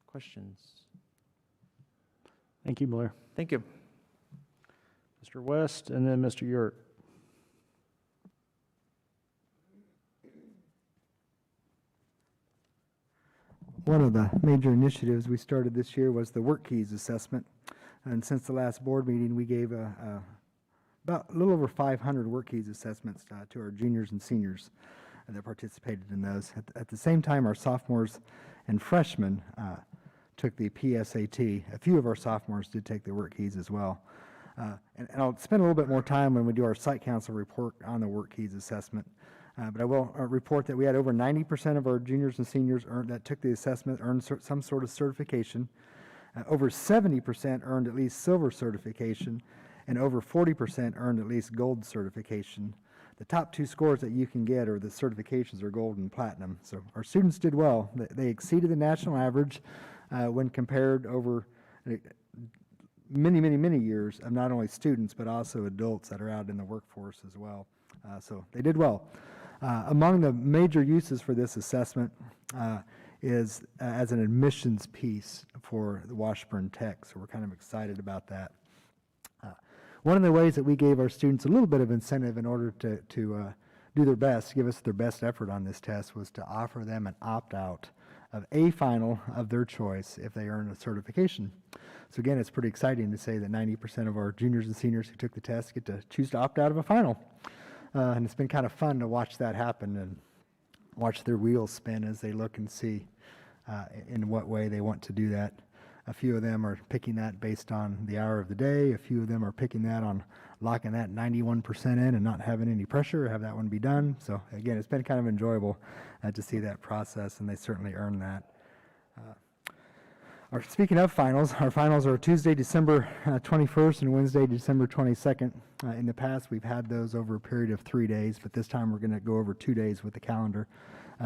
Questions? Thank you, Blair. Thank you. Mr. West, and then Mr. Yurt. One of the major initiatives we started this year was the Workkeys Assessment. And since the last board meeting, we gave about a little over 500 Workkeys assessments to our juniors and seniors that participated in those. At the same time, our sophomores and freshmen took the PSAT. A few of our sophomores did take the Workkeys as well. And I'll spend a little bit more time when we do our site council report on the Workkeys assessment. But I will report that we had over 90% of our juniors and seniors that took the assessment earned some sort of certification. Over 70% earned at least silver certification, and over 40% earned at least gold certification. The top 2 scores that you can get are the certifications are gold and platinum. So our students did well. They exceeded the national average when compared over many years of not only students but also adults that are out in the workforce as well. So they did well. Among the major uses for this assessment is as an admissions piece for the Washburn Tech, so we're kind of excited about that. One of the ways that we gave our students a little bit of incentive in order to do their best, give us their best effort on this test, was to offer them an opt-out of a final of their choice if they earn a certification. So again, it's pretty exciting to say that 90% of our juniors and seniors who took the test get to choose to opt out of a final. And it's been kind of fun to watch that happen and watch their wheels spin as they look and see in what way they want to do that. A few of them are picking that based on the hour of the day. A few of them are picking that on locking that 91% in and not having any pressure, have that one be done. So again, it's been kind of enjoyable to see that process, and they certainly earn that. Speaking of finals, our finals are Tuesday, December 21st and Wednesday, December 22nd. In the past, we've had those over a period of 3 days, but this time we're going to go over 2 days with the calendar.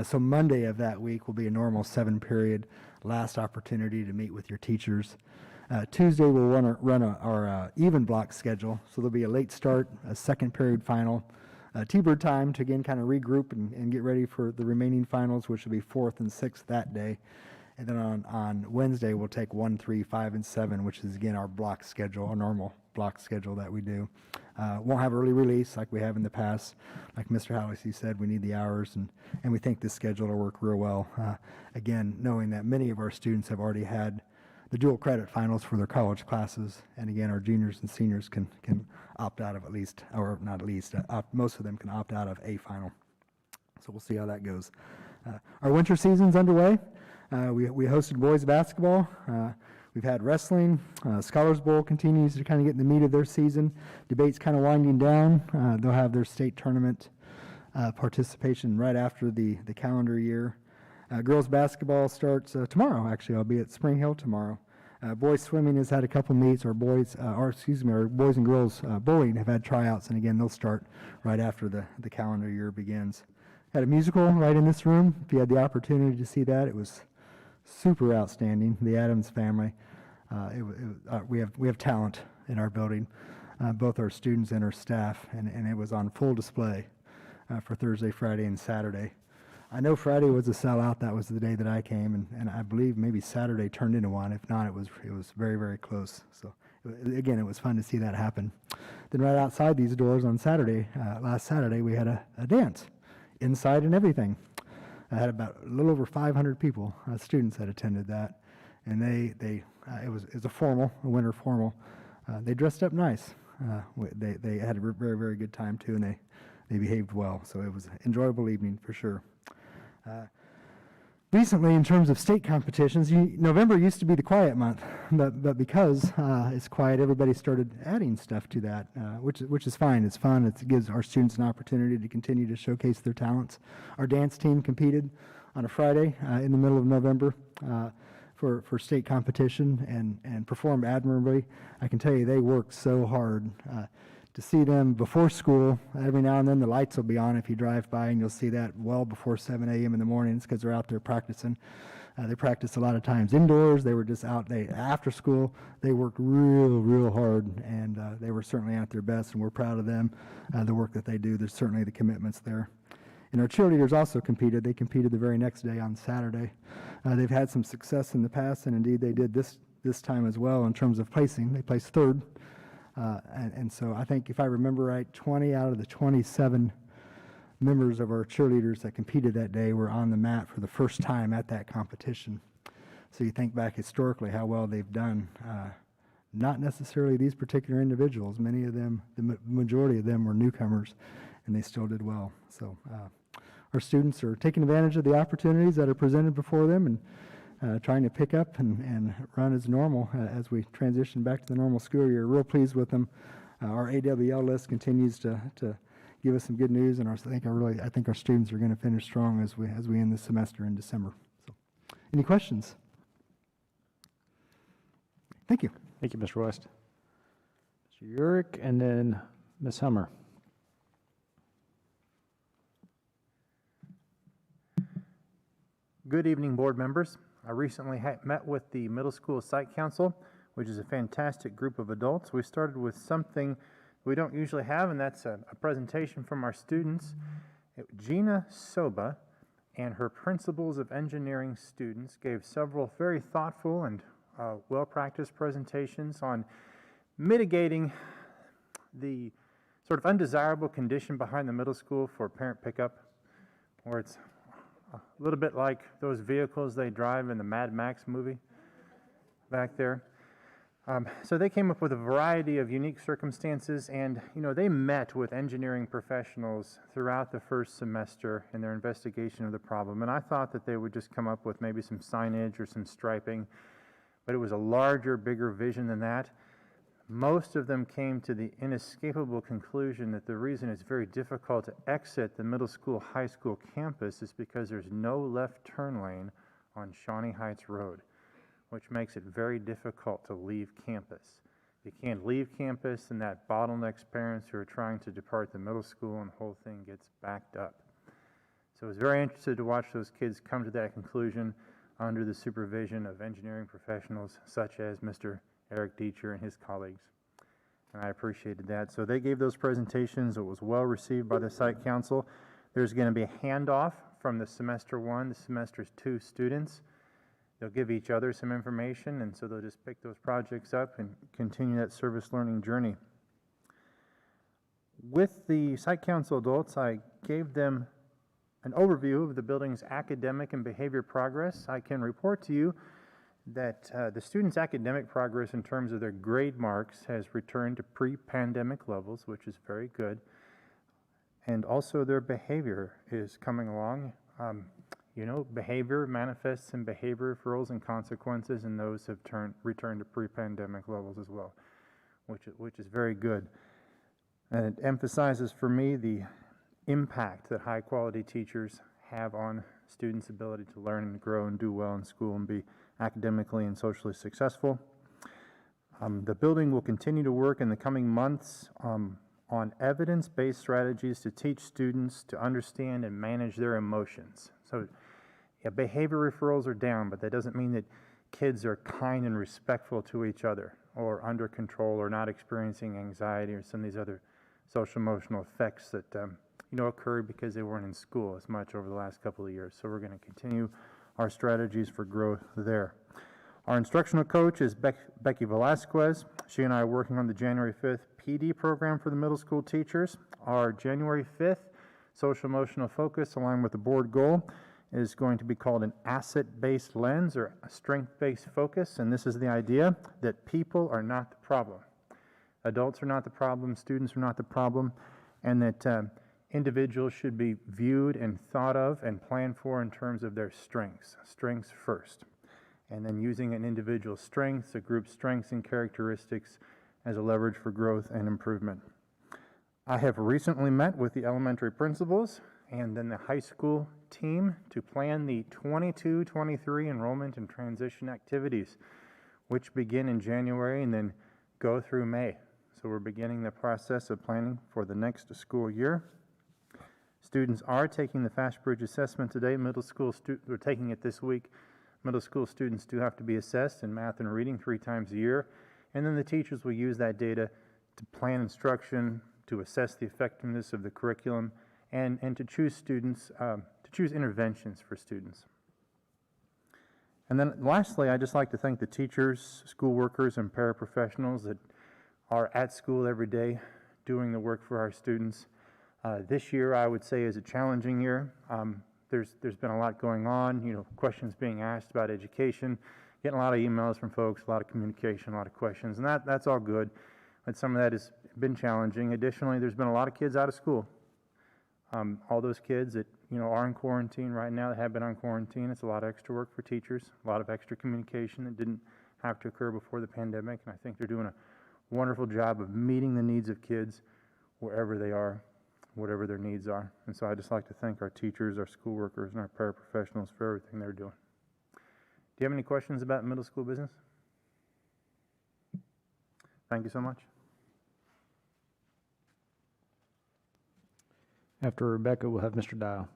So Monday of that week will be a normal 7-period last opportunity to meet with your teachers. Tuesday, we'll run our even block schedule, so there'll be a late start, a 2nd-period final, T-bird time to again kind of regroup and get ready for the remaining finals, which will be 4th and 6th that day. And then on Wednesday, we'll take 1, 3, 5, and 7, which is, again, our block schedule, our normal block schedule that we do. Won't have early release like we have in the past. Like Mr. Hallisey said, we need the hours, and we think this schedule will work real well. Again, knowing that many of our students have already had the dual credit finals for their college classes, and again, our juniors and seniors can opt out of at least, or not at least, most of them can opt out of a final. So we'll see how that goes. Our winter season's underway. We hosted boys basketball. We've had wrestling. Scholars Bowl continues to kind of get in the meat of their season. Debate's kind of winding down. They'll have their state tournament participation right after the calendar year. Girls basketball starts tomorrow, actually. I'll be at Spring Hill tomorrow. Boys swimming has had a couple meets. Our boys and girls bowling have had tryouts, and again, they'll start right after the calendar year begins. Had a musical right in this room. If you had the opportunity to see that, it was super outstanding. The Addams Family. We have talent in our building, both our students and our staff, and it was on full display for Thursday, Friday, and Saturday. I know Friday was a sellout. That was the day that I came, and I believe maybe Saturday turned into one. If not, it was very, very close. So again, it was fun to see that happen. Then right outside these doors on Saturday, last Saturday, we had a dance, inside and everything. I had about a little over 500 people, students that attended that, and it was a winter formal. They dressed up nice. They had a very, very good time too, and they behaved well. So it was an enjoyable evening for sure. Recently, in terms of state competitions, November used to be the quiet month, but because it's quiet, everybody started adding stuff to that, which is fine. It's fun. It gives our students an opportunity to continue to showcase their talents. Our dance team competed on a Friday in the middle of November for state competition and performed admirably. I can tell you they worked so hard. To see them before school, every now and then the lights will be on if you drive by, and you'll see that well before 7 a.m. in the morning. It's because they're out there practicing. They practiced a lot of times indoors. They were just out. After school, they worked real hard, and they were certainly at their best, and we're proud of them, the work that they do. There's certainly the commitments there. And our cheerleaders also competed. They competed the very next day on Saturday. They've had some success in the past, and indeed they did this time as well in terms of placing. They placed third. And so I think if I remember right, 20 out of the 27 members of our cheerleaders that competed that day were on the mat for the first time at that competition. So you think back historically how well they've done. Not necessarily these particular individuals. Many of them, the majority of them were newcomers, and they still did well. So our students are taking advantage of the opportunities that are presented before them and trying to pick up and run as normal as we transition back to the normal school year. Real pleased with them. Our AWL list continues to give us some good news, and I think our students are going to finish strong as we end the semester in December. So, any questions? Thank you. Thank you, Mr. West. Mr. Urick, and then Ms. Hummer. Good evening, board members. I recently met with the middle school site council, which is a fantastic group of adults. We started with something we don't usually have, and that's a presentation from our students. Gina Soba and her principles of engineering students gave several very thoughtful and well-practiced presentations on mitigating the sort of undesirable condition behind the middle school for parent pickup, where it's a little bit like those vehicles they drive in the Mad Max movie back there. So they came up with a variety of unique circumstances, and they met with engineering professionals throughout the first semester in their investigation of the problem. And I thought that they would just come up with maybe some signage or some striping, but it was a larger, bigger vision than that. Most of them came to the inescapable conclusion that the reason it's very difficult to exit the middle school, high school campus is because there's no left turn lane on Shawnee Heights Road, which makes it very difficult to leave campus. If you can't leave campus, then that bottlenecks parents who are trying to depart the middle school, and the whole thing gets backed up. So I was very interested to watch those kids come to that conclusion under the supervision of engineering professionals such as Mr. Eric Deecher and his colleagues. And I appreciated that. So they gave those presentations. It was well received by the site council. There's going to be a handoff from the semester 1 to semester 2 students. They'll give each other some information, and so they'll just pick those projects up and continue that service learning journey. With the site council adults, I gave them an overview of the building's academic and behavior progress. I can report to you that the students' academic progress in terms of their grade marks has returned to pre-pandemic levels, which is very good. And also their behavior is coming along. Behavior manifests in behavior referrals and consequences, and those have returned to pre-pandemic levels as well, which is very good. And it emphasizes for me the impact that high-quality teachers have on students' ability to learn and grow and do well in school and be academically and socially successful. The building will continue to work in the coming months on evidence-based strategies to teach students to understand and manage their emotions. So behavior referrals are down, but that doesn't mean that kids are kind and respectful to each other or under control or not experiencing anxiety or some of these other social emotional effects that occurred because they weren't in school as much over the last couple of years. So we're going to continue our strategies for growth there. Our instructional coach is Becky Velasquez. She and I are working on the January 5th PD program for the middle school teachers. Our January 5th social emotional focus, along with the board goal, is going to be called an asset-based lens or a strength-based focus. And this is the idea that people are not the problem. Adults are not the problem, students are not the problem, and that individuals should be viewed and thought of and planned for in terms of their strengths first. And then using an individual's strengths, a group's strengths and characteristics as a leverage for growth and improvement. I have recently met with the elementary principals and then the high school team to plan the 22-23 enrollment and transition activities, which begin in January and then go through May. So we're beginning the process of planning for the next school year. Students are taking the FA Presentation assessment today. Middle school students are taking it this week. Middle school students do have to be assessed in math and reading 3 times a year, and then the teachers will use that data to plan instruction, to assess the effectiveness of the curriculum, and to choose students, to choose interventions for students. And then lastly, I'd just like to thank the teachers, school workers, and paraprofessionals that are at school every day doing the work for our students. This year, I would say, is a challenging year. There's been a lot going on, questions being asked about education, getting a lot of emails from folks, a lot of communication, a lot of questions, and that's all good. But some of that has been challenging. Additionally, there's been a lot of kids out of school. All those kids that are in quarantine right now, that have been on quarantine, it's a lot of extra work for teachers, a lot of extra communication that didn't have to occur before the pandemic, and I think they're doing a wonderful job of meeting the needs of kids wherever they are, whatever their needs are. And so I'd just like to thank our teachers, our school workers, and our paraprofessionals for everything they're doing. Do you have any questions about middle school business? Thank you so much. After Rebecca, we'll have Mr. Dial.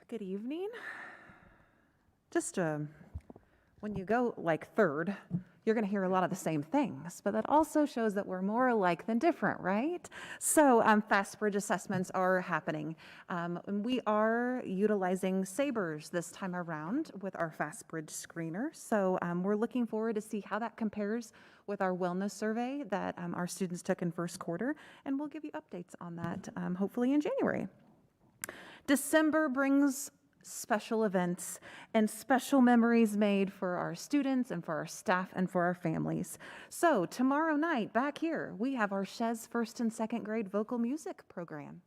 Good evening. Just when you go like third, you're going to hear a lot of the same things, but that also shows that we're more alike than different, right? So fast bridge assessments are happening. We are utilizing Sabres this time around with our fast bridge screener. So we're looking forward to see how that compares with our wellness survey that our students took in first quarter, and we'll give you updates on that hopefully in January. December brings special events and special memories made for our students and for our staff and for our families. So tomorrow night back here, we have our Shez first and second grade vocal music program.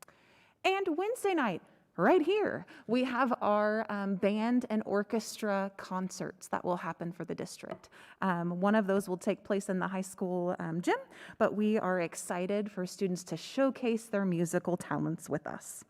And Wednesday night, right here, we have our band and orchestra concerts that will happen for the district. One of those will take place in the high school gym, but we are excited for students to showcase their musical talents with us.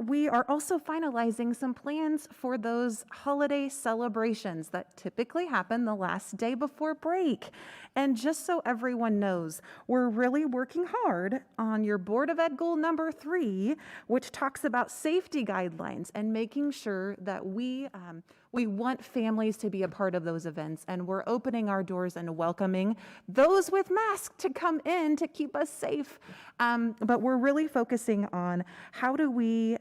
We are also finalizing some plans for those holiday celebrations that typically happen the last day before break. And just so everyone knows, we're really working hard on your Board of Ed goal number 3, which talks about safety guidelines and making sure that we want families to be a part of those events, and we're opening our doors and welcoming those with masks to come in to keep us safe. But we're really focusing on how do we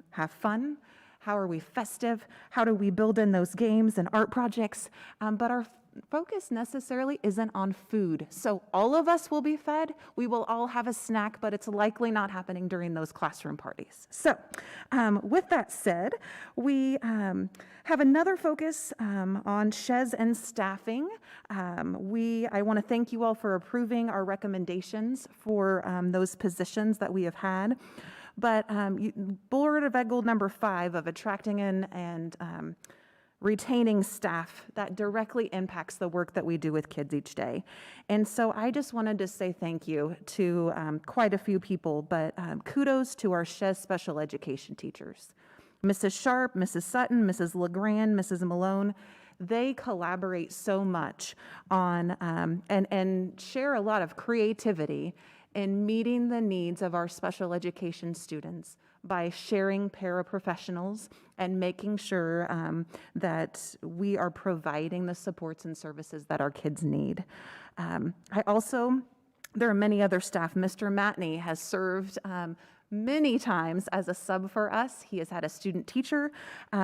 have fun, how are we festive, how do we build in those games and art projects, but our focus necessarily isn't on food. So all of us will be fed, we will all have a snack, but it's likely not happening during those classroom parties. So with that said, we have another focus on Shez and staffing. I want to thank you all for approving our recommendations for those positions that we have had. But Board of Ed goal number 5 of attracting in and retaining staff, that directly impacts the work that we do with kids each day. And so I just wanted to say thank you to quite a few people, but kudos to our Shez special education teachers. Mrs. Sharp, Mrs. Sutton, Mrs. LeGrand, Mrs. Malone, they collaborate so much on and share a lot of creativity in meeting the needs of our special education students by sharing paraprofessionals and making sure that we are providing the supports and services that our kids need. There are many other staff. Mr. Matney has served many times as a sub for us. He has had a student teacher.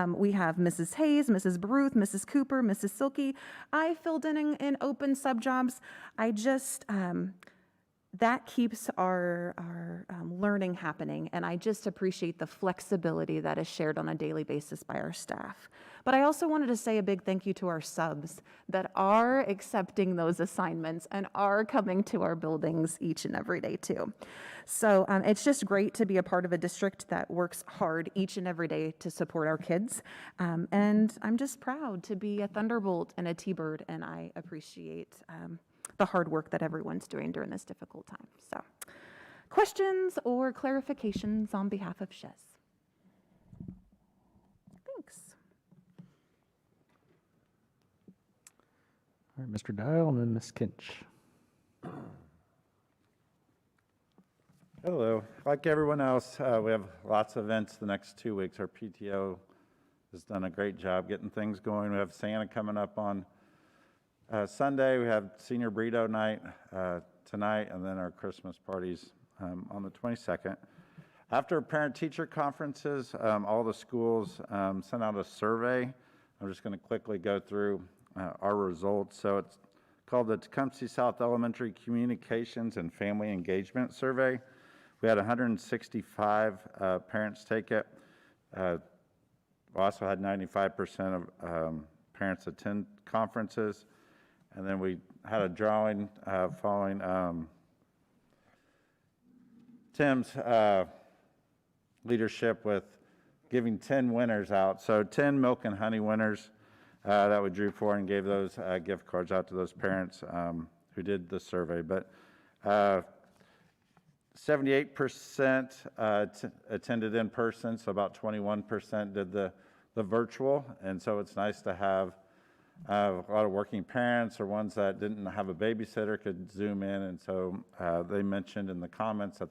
We have Mrs. Hayes, Mrs. Baruth, Mrs. Cooper, Mrs. Silky. I filled in open sub jobs. That keeps our learning happening, and I just appreciate the flexibility that is shared on a daily basis by our staff. But I also wanted to say a big thank you to our subs that are accepting those assignments and are coming to our buildings each and every day too. So it's just great to be a part of a district that works hard each and every day to support our kids. And I'm just proud to be a Thunderbolt and a T-Bird, and I appreciate the hard work that everyone's doing during this difficult time. So, questions or clarifications on behalf of Shez? Thanks. All right, Mr. Dial and then Ms. Kinch. Hello, Hello. Like everyone else, we have lots of events the next 2 weeks. Our PTO has done a great job getting things going. We have Santa coming up on Sunday. We have Senior Burrito Night tonight, and then our Christmas parties on the 22nd. After parent-teacher conferences, all the schools sent out a survey. I'm just going to quickly go through our results. So it's called the Tecumseh South Elementary Communications and Family Engagement Survey. We had 165 parents take it. We also had 95% of parents attend conferences. And then we had a drawing following Tim's leadership with giving 10 winners out. So 10 milk and honey winners that we drew for and gave those gift cards out to those parents who did the survey. But 78% attended in person, so about 21% did the virtual. And so it's nice to have a lot of working parents or ones that didn't have a babysitter could Zoom in. And so they mentioned in the comments that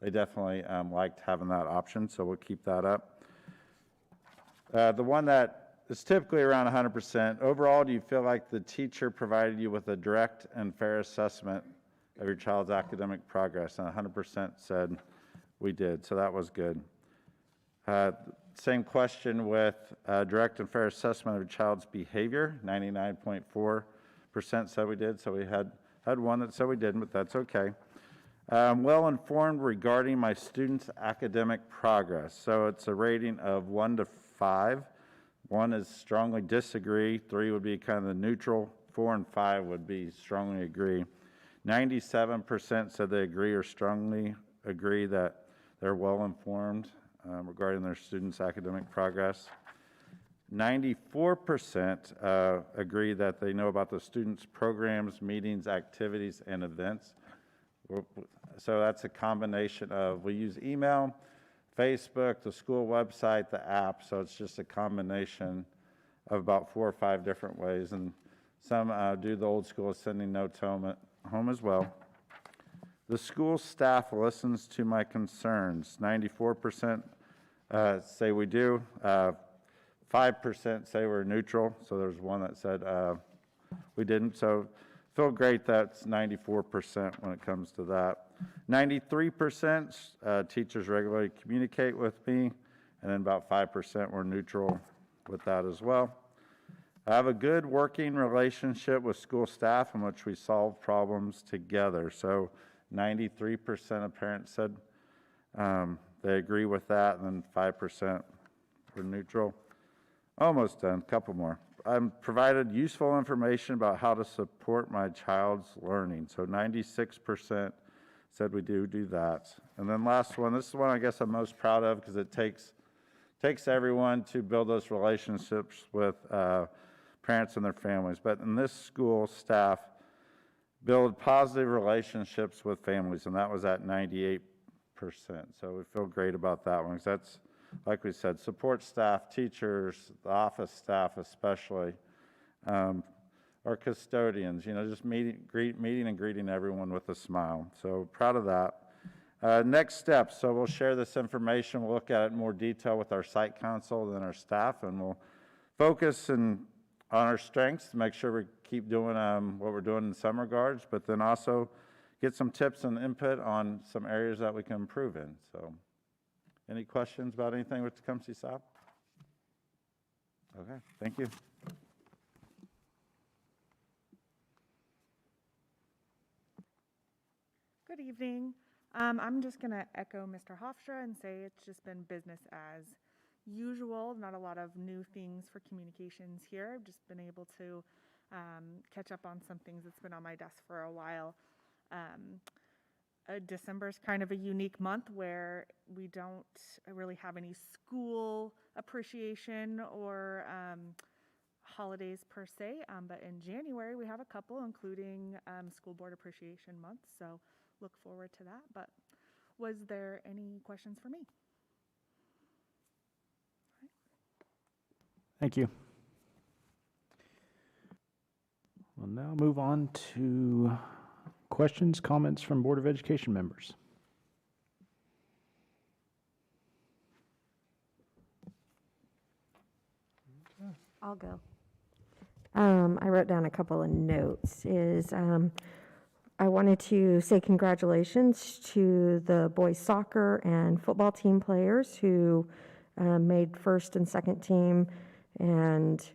they definitely liked having that option, so we'll keep that up. The one that is typically around 100%, overall, do you feel like the teacher provided you with a direct and fair assessment of your child's academic progress? And 100% said we did, so that was good. Same question with direct and fair assessment of your child's behavior. 99.4% said we did, so we had one that said we didn't, but that's okay. Well informed regarding my students' academic progress. So it's a rating of 1 to 5. 1 is strongly disagree, 3 would be kind of the neutral, 4 and 5 would be strongly agree. 97% said they agree or strongly agree that they're well informed regarding their students' academic progress. 94% agree that they know about the students' programs, meetings, activities, and events. So that's a combination of, we use email, Facebook, the school website, the app, so it's just a combination of about 4 or 5 different ways. And some do the old school of sending notes home as well. The school staff listens to my concerns. 94% say we do. 5% say we're neutral, so there's one that said we didn't. So feel great that's 94% when it comes to that. 93% teachers regularly communicate with me, and then about 5% were neutral with that as well. I have a good working relationship with school staff in which we solve problems together. So 93% of parents said they agree with that, and then 5% were neutral. Almost done, a couple more. I've provided useful information about how to support my child's learning. So 96% said we do that. And then last one, this is one I guess I'm most proud of because it takes everyone to build those relationships with parents and their families. But in this school, staff build positive relationships with families, and that was at 98%. So we feel great about that one because that's, like we said, support staff, teachers, the office staff especially, our custodians, just meeting and greeting everyone with a smile. So proud of that. Next steps, so we'll share this information. We'll look at it in more detail with our site council and our staff, and we'll focus on our strengths to make sure we keep doing what we're doing in some regards, but then also get some tips and input on some areas that we can improve in. So any questions about anything with Tecumseh South? Okay, thank you. Good evening. I'm just going to echo Mr. Hofstra and say it's just been business as usual. Not a lot of new things for communications here. I've just been able to catch up on some things that's been on my desk for a while. December is kind of a unique month where we don't really have any school appreciation or holidays per se, but in January we have a couple, including School Board Appreciation Month, so look forward to that. But was there any questions for me? Thank you. We'll now move on to questions, comments from Board of Education members. I'll go. I wrote down a couple of notes. I wanted to say congratulations to the boys soccer and football team players who made first and second team and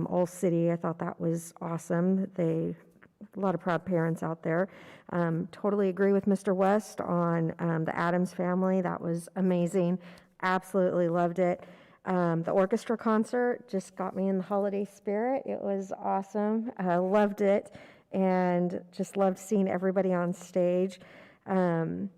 all city. I thought that was awesome. A lot of proud parents out there. Totally agree with Mr. West on the Adams family. That was amazing. Absolutely loved it. The orchestra concert just got me in the holiday spirit. It was awesome. I loved it and just loved seeing everybody on stage. The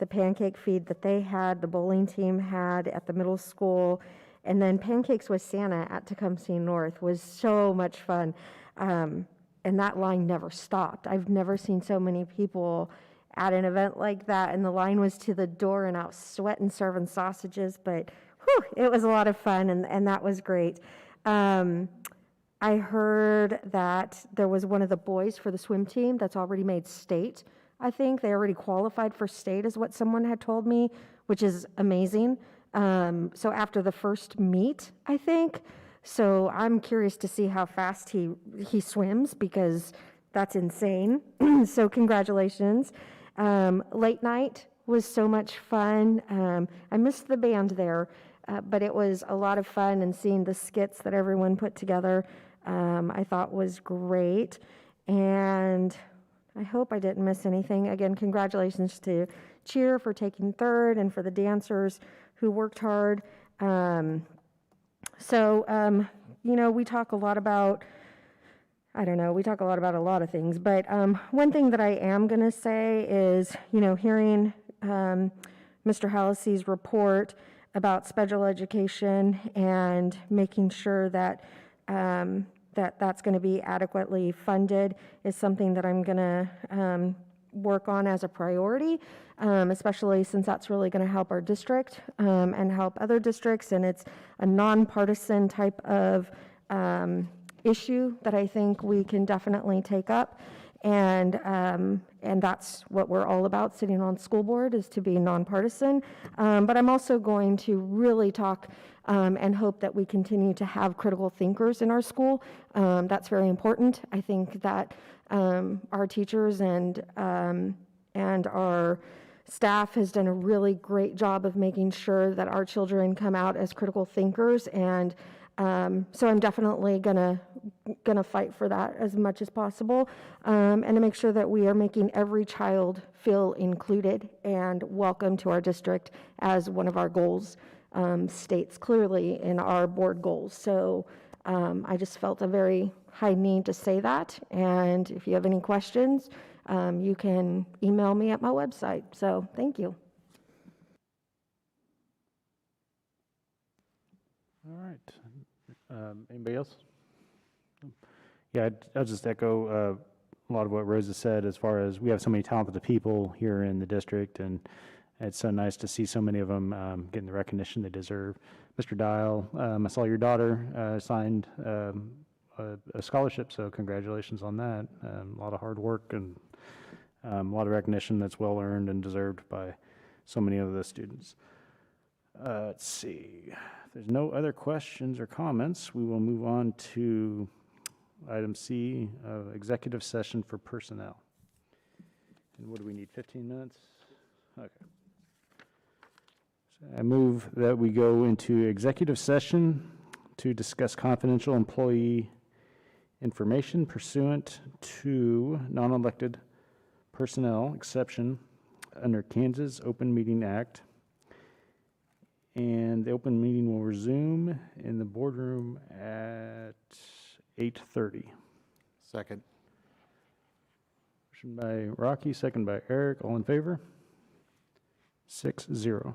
pancake feed that they had, the bowling team had at the middle school, and then Pancakes with Santa at Tecumseh North was so much fun. And that line never stopped. I've never seen so many people at an event like that, and the line was to the door, and I was sweating serving sausages, but whew, it was a lot of fun, and that was great. I heard that there was one of the boys for the swim team that's already made state. I think they already qualified for state is what someone had told me, which is amazing. So after the first meet, I think. So I'm curious to see how fast he swims because that's insane. So congratulations. Late night was so much fun. I missed the band there, but it was a lot of fun, and seeing the skits that everyone put together I thought was great. And I hope I didn't miss anything. Again, congratulations to Cheer for taking third and for the dancers who worked hard. We talk a lot about, we talk a lot about a lot of things, but one thing that I am going to say is, hearing Mr. Hallisey's report about special education and making sure that that's going to be adequately funded is something that I'm going to work on as a priority, especially since that's really going to help our district and help other districts, and it's a nonpartisan type of issue that I think we can definitely take up, and that's what we're all about sitting on school board, is to be nonpartisan. But I'm also going to really talk and hope that we continue to have critical thinkers in our school. That's very important. I think that our teachers and our staff has done a really great job of making sure that our children come out as critical thinkers, and so I'm definitely gonna fight for that as much as possible, and to make sure that we are making every child feel included and welcome to our district, as one of our goals states clearly in our board goals. So I just felt a very high need to say that, and if you have any questions, you can email me at my website. So thank you. All right. Anybody else? Yeah, I'll just echo a lot of what Rosa said, as far as we have so many talented people here in the district, and it's so nice to see so many of them getting the recognition they deserve. Mr. Dial, I saw your daughter signed a scholarship, so congratulations on that. A lot of hard work and a lot of recognition that's well earned and deserved by so many of the students. Let's see. If there's no other questions or comments, we will move on to item C, executive session for personnel. And what do we need, 15 minutes? Okay. So I move that we go into executive session to discuss confidential employee information pursuant to non-elected personnel exception under Kansas Open Meeting Act. And the open meeting will resume in the boardroom at 8:30. Second. Motion by Rocky, second by Eric. All in favor? 6-0.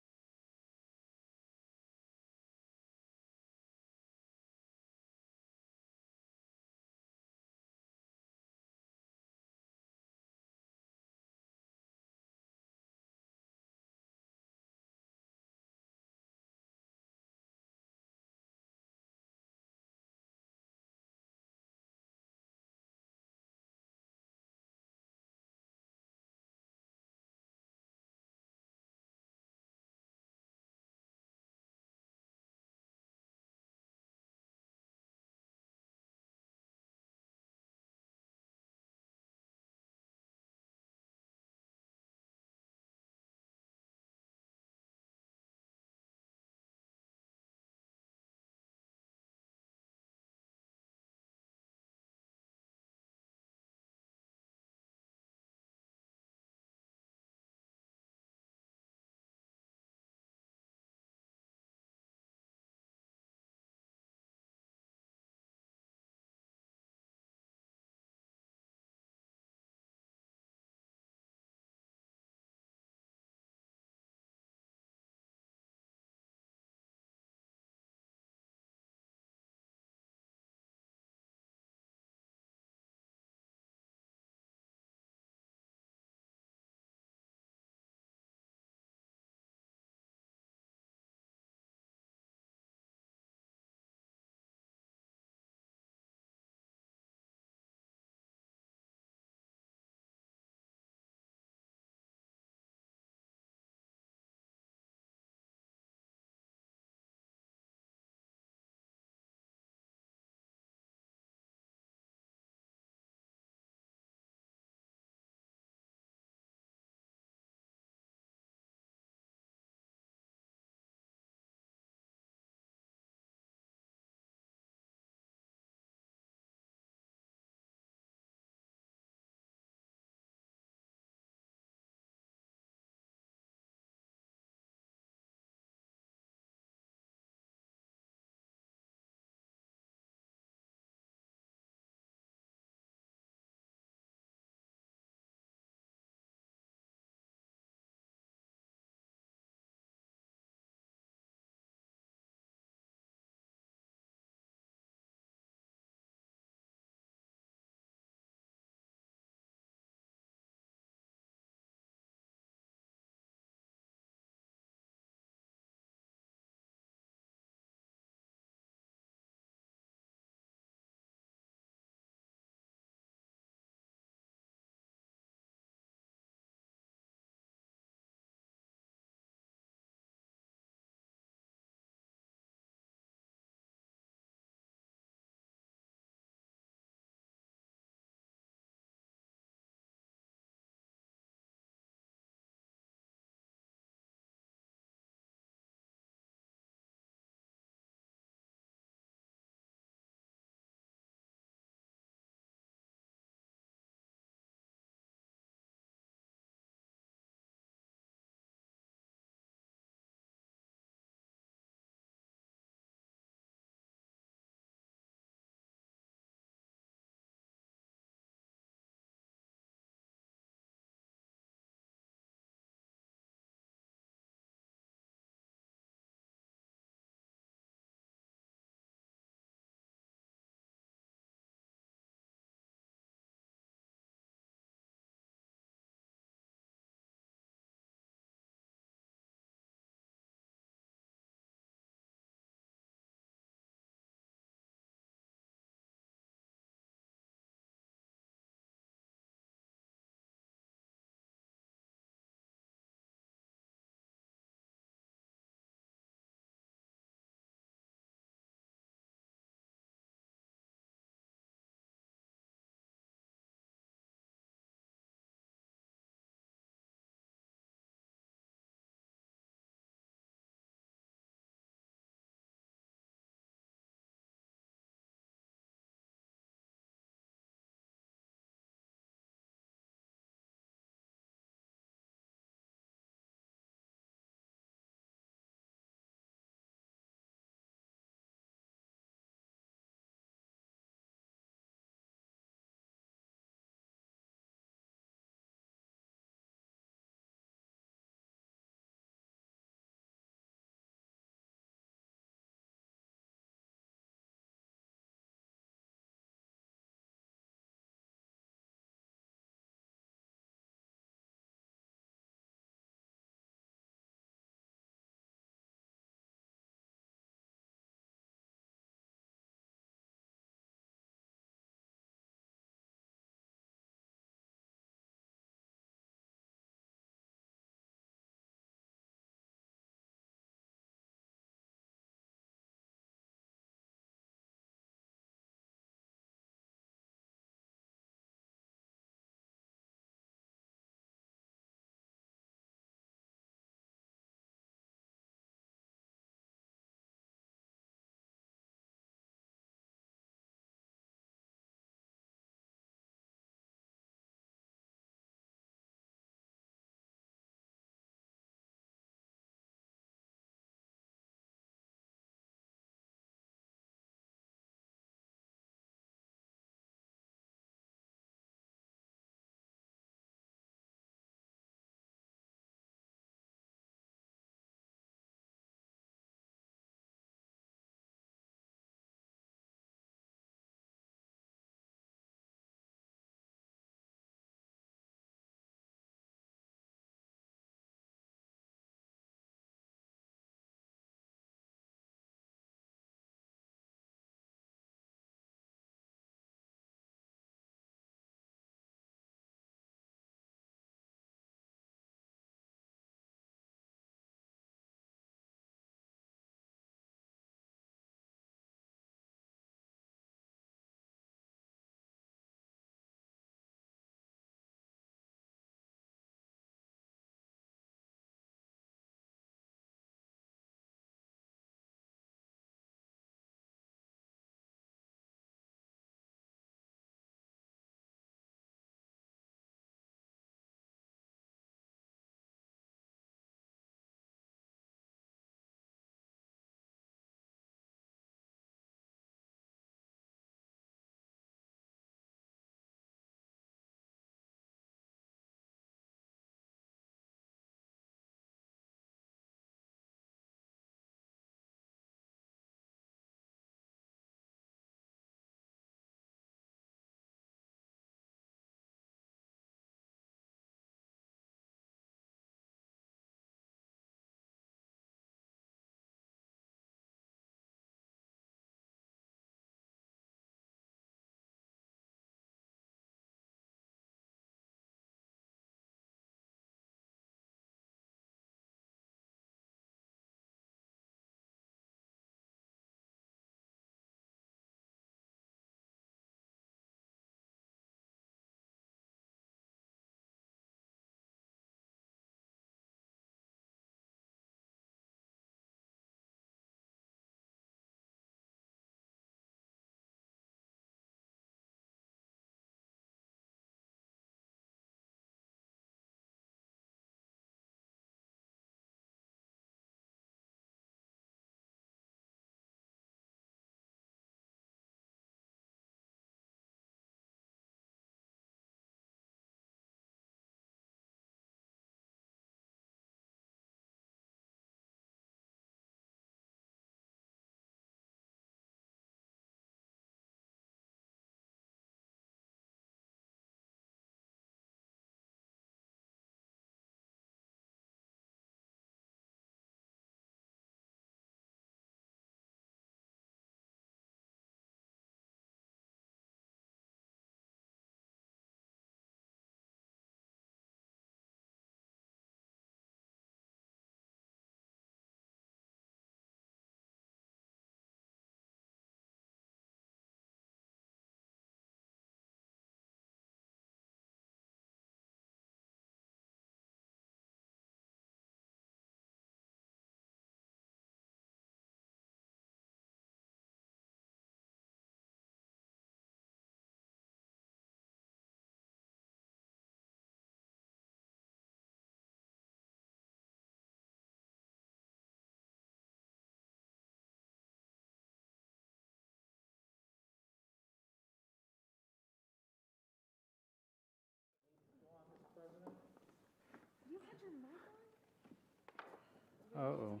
Uh-oh.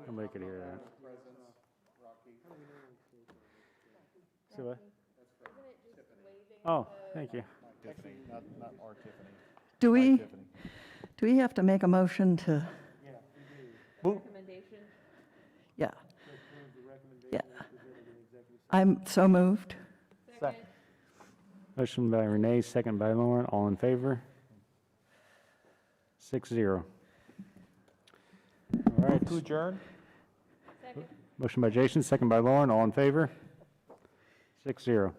Nobody could hear that. See what? Oh, thank you. Tiffany, not our Tiffany. Do we, Tiffany. do we have to make a motion to? Recommendation? Yeah. Yeah. I'm so moved. Motion by Renee, second by Lauren. All in favor? 6-0. All right. To adjourn? Motion by Jason, second by Lauren. All in favor? 6-0.